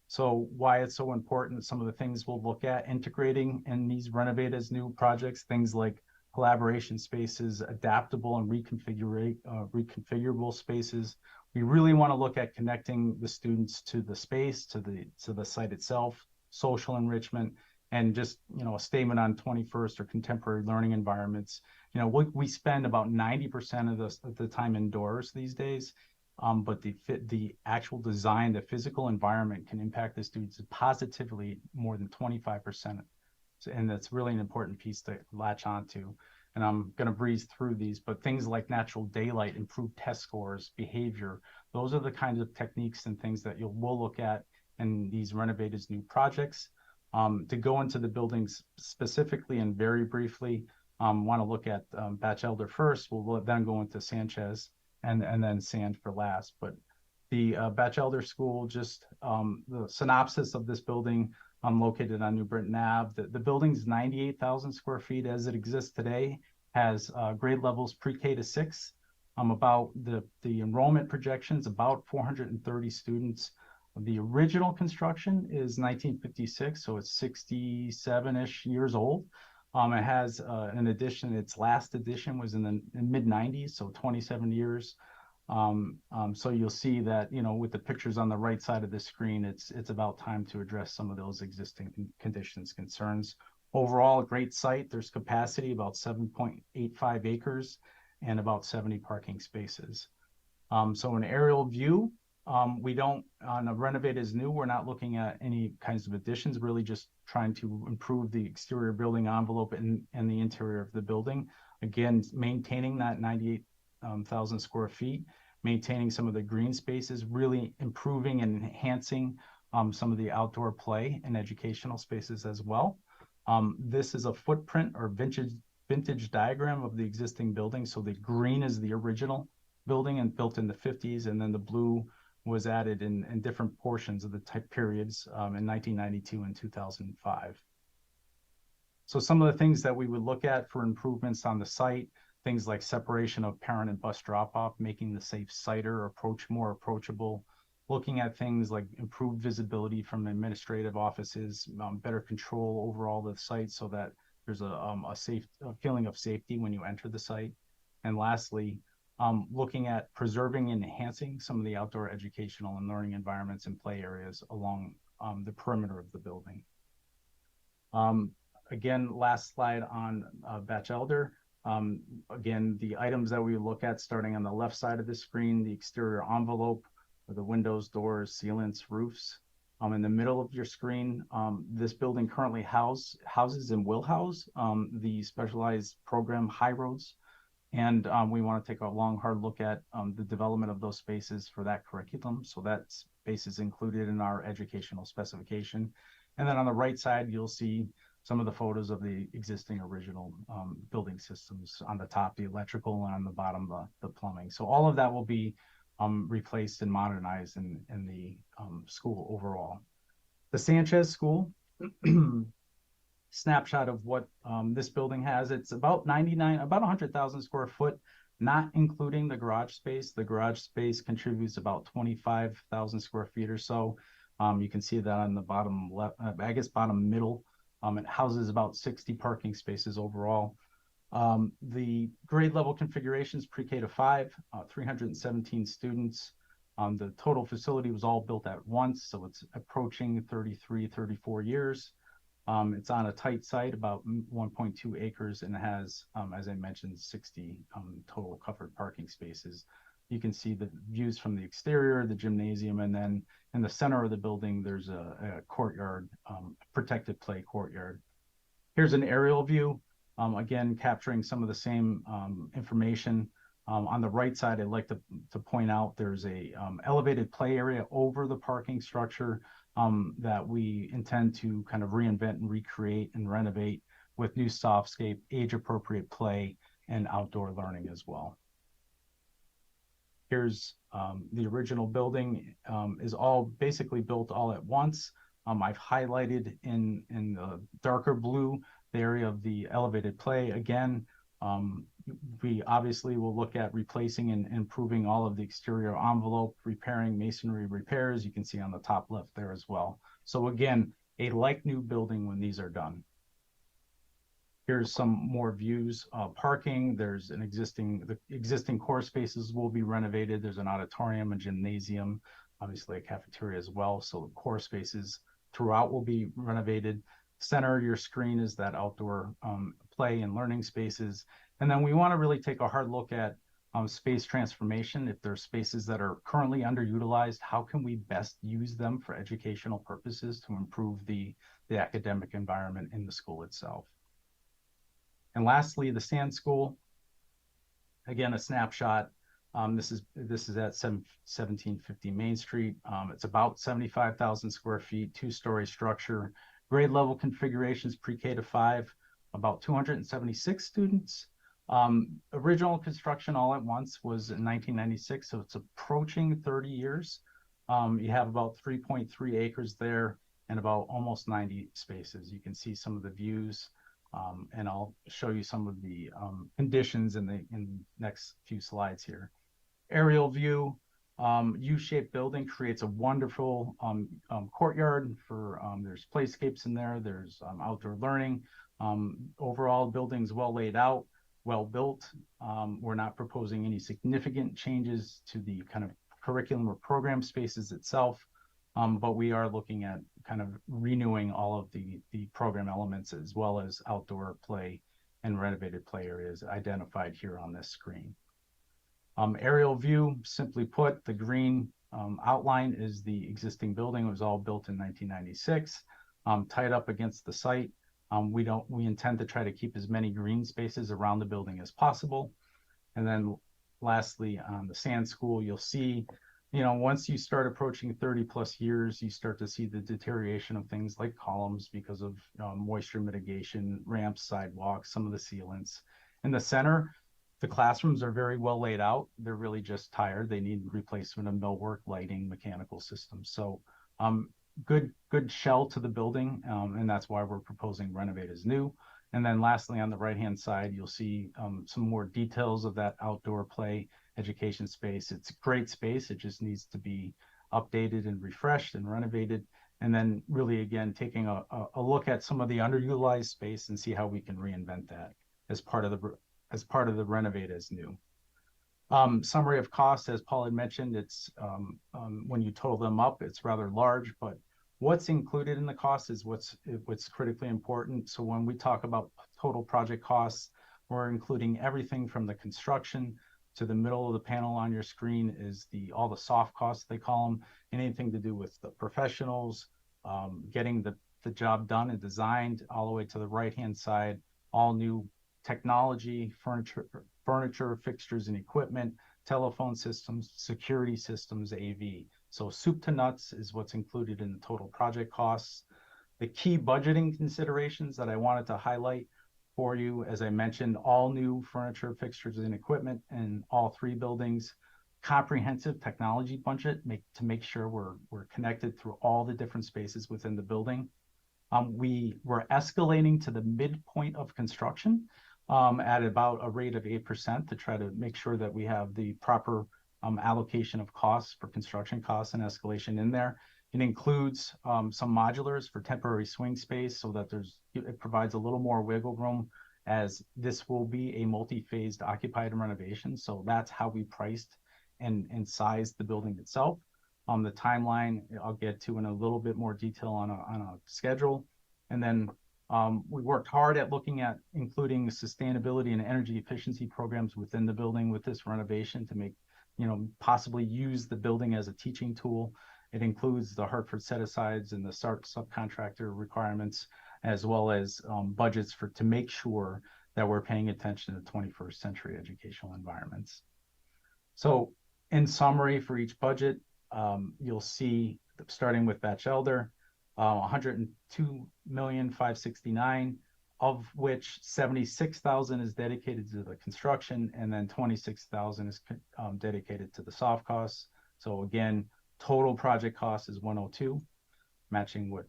So why it's so important, some of the things we'll look at integrating in these renovate as new projects, things like collaboration spaces, adaptable and reconfigurable spaces. We really want to look at connecting the students to the space, to the site itself, social enrichment, And just, a statement on 21st or contemporary learning environments, we spend about 90% of the time indoors these days, but the actual design, the physical environment can impact the students positively more than 25%. And that's really an important piece to latch onto. And I'm going to breeze through these, but things like natural daylight, improved test scores, behavior, those are the kinds of techniques and things that we'll look at in these renovated new projects. To go into the buildings specifically and very briefly, want to look at Batchelder first. We'll then go into Sanchez and then Sand for last. But the Batchelder School, just the synopsis of this building, located on New Britain Ave. The building's 98,000 square feet as it exists today, has grade levels pre-K to 6. About the enrollment projections, about 430 students. The original construction is 1956, so it's 67-ish years old. It has an addition, its last edition was in the mid-90s, so 27 years. So you'll see that, with the pictures on the right side of the screen, it's about time to address some of those existing conditions, concerns. Overall, a great site. There's capacity about 7.85 acres and about 70 parking spaces. So an aerial view, we don't, on a renovate as new, we're not looking at any kinds of additions, really just trying to improve the exterior building envelope and the interior of the building. Again, maintaining that 98,000 square feet, maintaining some of the green spaces, really improving and enhancing some of the outdoor play and educational spaces as well. This is a footprint or vintage diagram of the existing building. So the green is the original building and built in the 50s, and then the blue was added in different portions of the type periods in 1992 and 2005. So some of the things that we would look at for improvements on the site, things like separation of parent and bus drop-off, making the safe siter approach more approachable, looking at things like improved visibility from administrative offices, better control overall of the site so that there's a feeling of safety when you enter the site. And lastly, looking at preserving and enhancing some of the outdoor educational and learning environments and play areas along the perimeter of the building. Again, last slide on Batchelder. Again, the items that we look at starting on the left side of the screen, the exterior envelope, the windows, doors, sealants, roofs. In the middle of your screen, this building currently houses and will house the specialized program High Roads. And we want to take a long, hard look at the development of those spaces for that curriculum. So that space is included in our educational specification. And then on the right side, you'll see some of the photos of the existing original building systems. On the top, the electrical, and on the bottom, the plumbing. So all of that will be replaced and modernized in the school overall. The Sanchez School, snapshot of what this building has. It's about 100,000 square foot, not including the garage space. The garage space contributes about 25,000 square feet or so. You can see that on the bottom left, I guess bottom middle. It houses about 60 parking spaces overall. The grade level configurations pre-K to 5, 317 students. The total facility was all built at once, so it's approaching 33, 34 years. It's on a tight site, about 1.2 acres, and it has, as I mentioned, 60 total covered parking spaces. You can see the views from the exterior, the gymnasium, and then in the center of the building, there's a courtyard, protected play courtyard. Here's an aerial view, again, capturing some of the same information. On the right side, I'd like to point out there's a elevated play area over the parking structure that we intend to kind of reinvent and recreate and renovate with new softscape, age-appropriate play, and outdoor learning as well. Here's the original building, is all basically built all at once. I've highlighted in the darker blue the area of the elevated play. Again, we obviously will look at replacing and improving all of the exterior envelope, repairing masonry repairs. You can see on the top left there as well. So again, a like new building when these are done. Here's some more views. Parking, there's the existing core spaces will be renovated. There's an auditorium, a gymnasium, obviously a cafeteria as well. So the core spaces throughout will be renovated. Center of your screen is that outdoor play and learning spaces. And then we want to really take a hard look at space transformation. If there are spaces that are currently underutilized, how can we best use them for educational purposes to improve the academic environment in the school itself? And lastly, the Sand School. Again, a snapshot. This is at 1750 Main Street. It's about 75,000 square feet, 2-story structure, grade level configurations pre-K to 5, about 276 students. Original construction all at once was in 1996, so it's approaching 30 years. You have about 3.3 acres there and about almost 90 spaces. You can see some of the views, and I'll show you some of the conditions in the next few slides here. Aerial view, U-shaped building creates a wonderful courtyard for, there's playscapes in there, there's outdoor learning. Overall, building's well laid out, well built. We're not proposing any significant changes to the kind of curriculum or program spaces itself, but we are looking at kind of renewing all of the program elements as well as outdoor play and renovated play areas identified here on this screen. Aerial view, simply put, the green outline is the existing building. It was all built in 1996, tied up against the site. We intend to try to keep as many green spaces around the building as possible. And then lastly, on the Sand School, you'll see, once you start approaching 30 plus years, you start to see the deterioration of things like columns because of moisture mitigation, ramps, sidewalks, some of the sealants. In the center, the classrooms are very well laid out. They're really just tired. They need replacement of millwork, lighting, mechanical systems. So good shell to the building, and that's why we're proposing renovate as new. And then lastly, on the right-hand side, you'll see some more details of that outdoor play education space. It's a great space. It just needs to be updated and refreshed and renovated. And then really, again, taking a look at some of the underutilized space and see how we can reinvent that as part of the renovate as new. Summary of costs, as Paul had mentioned, it's when you total them up, it's rather large, but what's included in the cost is what's critically important. So when we talk about total project costs, we're including everything from the construction to the middle of the panel on your screen is all the soft costs, they call them, anything to do with the professionals, getting the job done and designed, all the way to the right-hand side, all new technology, furniture, fixtures and equipment, telephone systems, security systems, AV. So soup to nuts is what's included in the total project costs. The key budgeting considerations that I wanted to highlight for you, as I mentioned, all new furniture, fixtures and equipment in all 3 buildings, comprehensive technology budget to make sure we're connected through all the different spaces within the building. We were escalating to the midpoint of construction at about a rate of 8% to try to make sure that we have the proper allocation of costs for construction costs and escalation in there. It includes some modulars for temporary swing space so that it provides a little more wiggle room, as this will be a multi-phased occupied renovation. So that's how we priced and sized the building itself. The timeline, I'll get to in a little bit more detail on a schedule. And then we worked hard at looking at including sustainability and energy efficiency programs within the building with this renovation to make, possibly use the building as a teaching tool. It includes the Hartford set-asides and the subcontractor requirements, as well as budgets to make sure that we're paying attention to 21st century educational environments. So in summary, for each budget, you'll see, starting with Batch Elder, 102,569,000, of which 76,000 is dedicated to the construction, and then 26,000 is dedicated to the soft costs. So again, total project cost is 102, matching what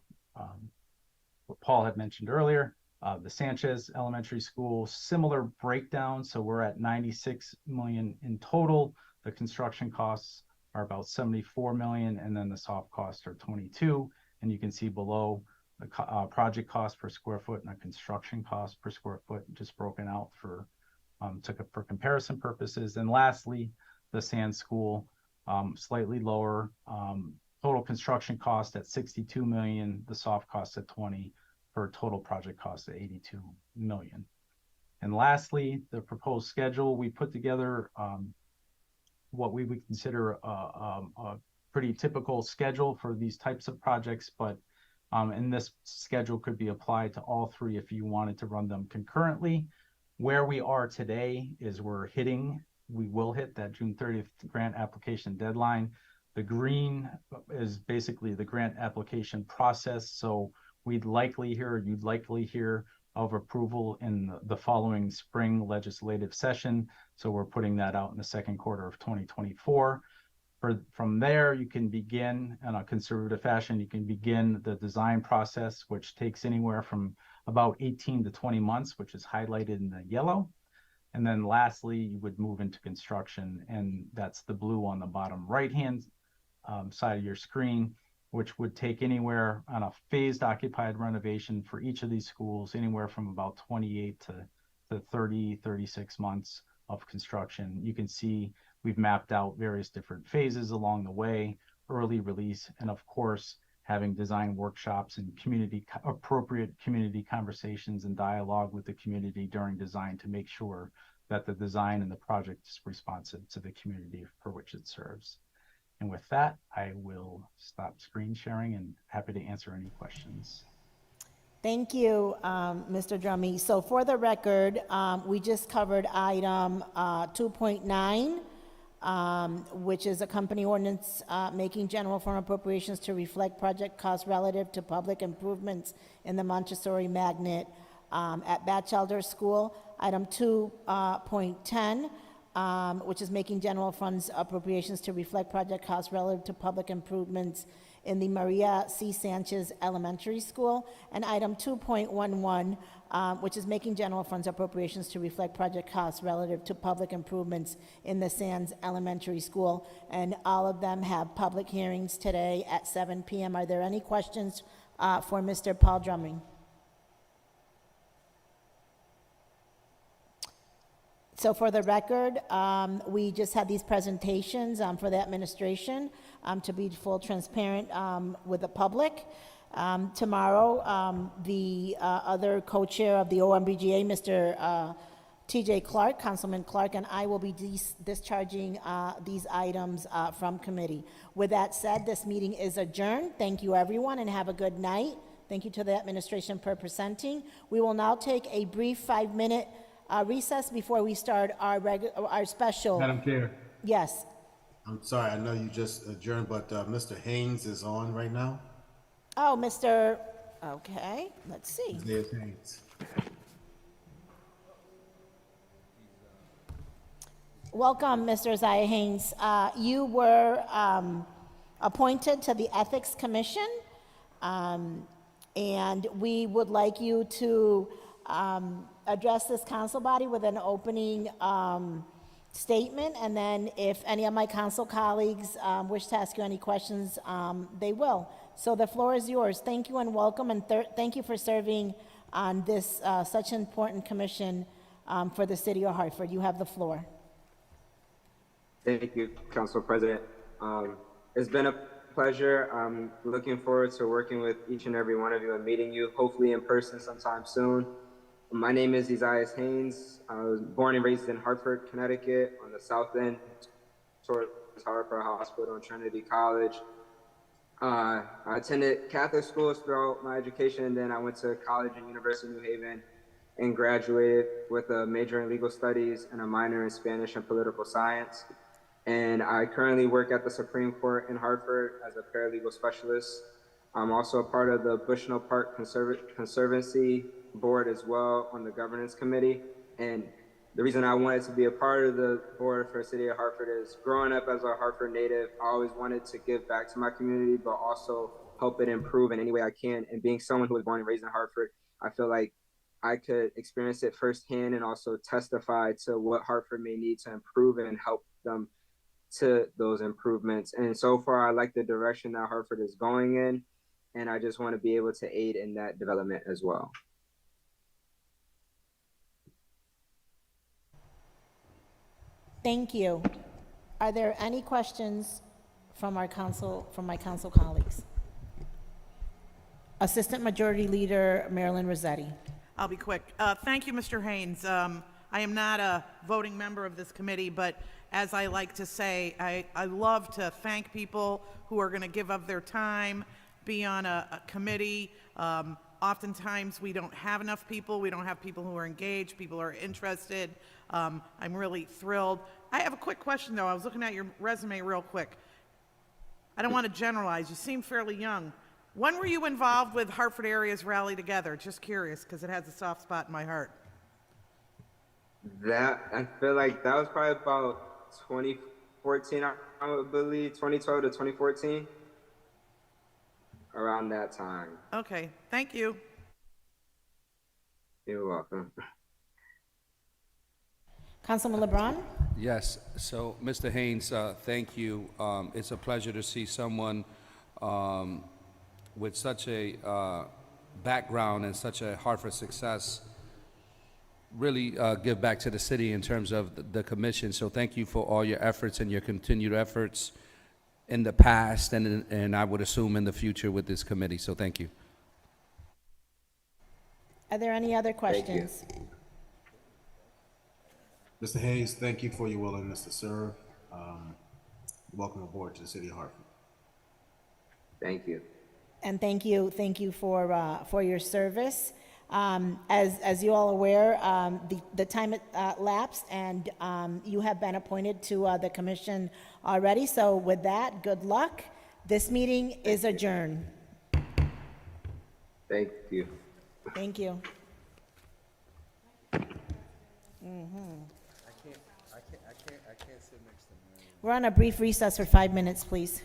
Paul had mentioned earlier. The Sanchez Elementary School, similar breakdown. So we're at 96 million in total. The construction costs are about 74 million, and then the soft costs are 22. And you can see below the project cost per square foot and the construction cost per square foot, just broken out for comparison purposes. And lastly, the Sand School, slightly lower, total construction cost at 62 million, the soft cost at 20, for a total project cost of $82 million. And lastly, the proposed schedule, we put together what we would consider a pretty typical schedule for these types of projects, but and this schedule could be applied to all three if you wanted to run them concurrently. Where we are today is we will hit that June 30th grant application deadline. The green is basically the grant application process. So you'd likely hear of approval in the following spring legislative session. So we're putting that out in the second quarter of 2024. From there, you can begin in a conservative fashion, you can begin the design process, which takes anywhere from about 18 to 20 months, which is highlighted in the yellow. And then lastly, you would move into construction, and that's the blue on the bottom right-hand side of your screen, which would take anywhere on a phased occupied renovation for each of these schools, anywhere from about 28 to 30, 36 months of construction. You can see we've mapped out various different phases along the way, early release, and of course, having design workshops and appropriate community conversations and dialogue with the community during design to make sure that the design and the project is responsive to the community for which it serves. And with that, I will stop screen sharing and happy to answer any questions. Thank you, Mr. Drummy. So for the record, we just covered item 2.9, which is a company ordinance making general fund appropriations to reflect project costs relative to public improvements in the Montessori Magnet at Batchelder School. Item 2.10, which is making general funds appropriations to reflect project costs relative to public improvements in the Maria C. Sanchez Elementary School. And item 2.11, which is making general funds appropriations to reflect project costs relative to public improvements in the Sands Elementary School. And all of them have public hearings today at 7 p.m. Are there any questions for Mr. Paul Drumming? So for the record, we just had these presentations for the administration to be full transparent with the public. Tomorrow, the other co-chair of the OMBGA, Mr. TJ Clark, Councilman Clark, and I will be discharging these items from committee. With that said, this meeting is adjourned. Thank you, everyone, and have a good night. Thank you to the administration for presenting. We will now take a brief 5-minute recess before we start our special. Madam Chair. Yes. I'm sorry, I know you just adjourned, but Mr. Haynes is on right now. Oh, Mr. Okay, let's see. There's Haynes. Welcome, Mr. Isaiah Haynes. You were appointed to the Ethics Commission, and we would like you to address this council body with an opening statement, and then if any of my council colleagues wish to ask you any questions, they will. So the floor is yours. Thank you and welcome, and thank you for serving on this such an important commission for the city of Hartford. You have the floor. Thank you, Council President. It's been a pleasure. I'm looking forward to working with each and every one of you and meeting you, hopefully in person sometime soon. My name is Isaiah Haynes. I was born and raised in Hartford, Connecticut, on the south end, towards Hartford Hospital and Trinity College. I attended Catholic schools throughout my education, and then I went to college and University of New Haven and graduated with a major in legal studies and a minor in Spanish and political science. And I currently work at the Supreme Court in Hartford as a paralegal specialist. I'm also a part of the Bushnell Park Conservancy board as well on the governance committee. And the reason I wanted to be a part of the board for the city of Hartford is growing up as a Hartford native, I always wanted to give back to my community, but also help it improve in any way I can. And being someone who was born and raised in Hartford, I feel like I could experience it firsthand and also testify to what Hartford may need to improve and help them to those improvements. And so far, I like the direction that Hartford is going in, and I just want to be able to aid in that development as well. Thank you. Are there any questions from my council colleagues? Assistant Majority Leader Marilyn Rossetti. I'll be quick. Thank you, Mr. Haynes. I am not a voting member of this committee, but as I like to say, I love to thank people who are going to give up their time, be on a committee. Oftentimes, we don't have enough people. We don't have people who are engaged, people who are interested. I'm really thrilled. I have a quick question, though. I was looking at your resume real quick. I don't want to generalize. You seem fairly young. When were you involved with Hartford Areas Rally Together? Just curious, because it has a soft spot in my heart. I feel like that was probably about 2014, I would believe, 2012 to 2014, around that time. Okay, thank you. You're welcome. Councilman LeBron? Yes, so Mr. Haynes, thank you. It's a pleasure to see someone with such a background and such a Hartford success really give back to the city in terms of the commission. So thank you for all your efforts and your continued efforts in the past and I would assume in the future with this committee. So thank you. Are there any other questions? Mr. Hayes, thank you for your willingness to serve. Welcome aboard to the city of Hartford. Thank you. And thank you for your service. As you all aware, the time lapsed, and you have been appointed to the commission already. So with that, good luck. This meeting is adjourned. Thank you. Thank you. I can't sit next to Mary. We're on a brief recess for 5 minutes, please.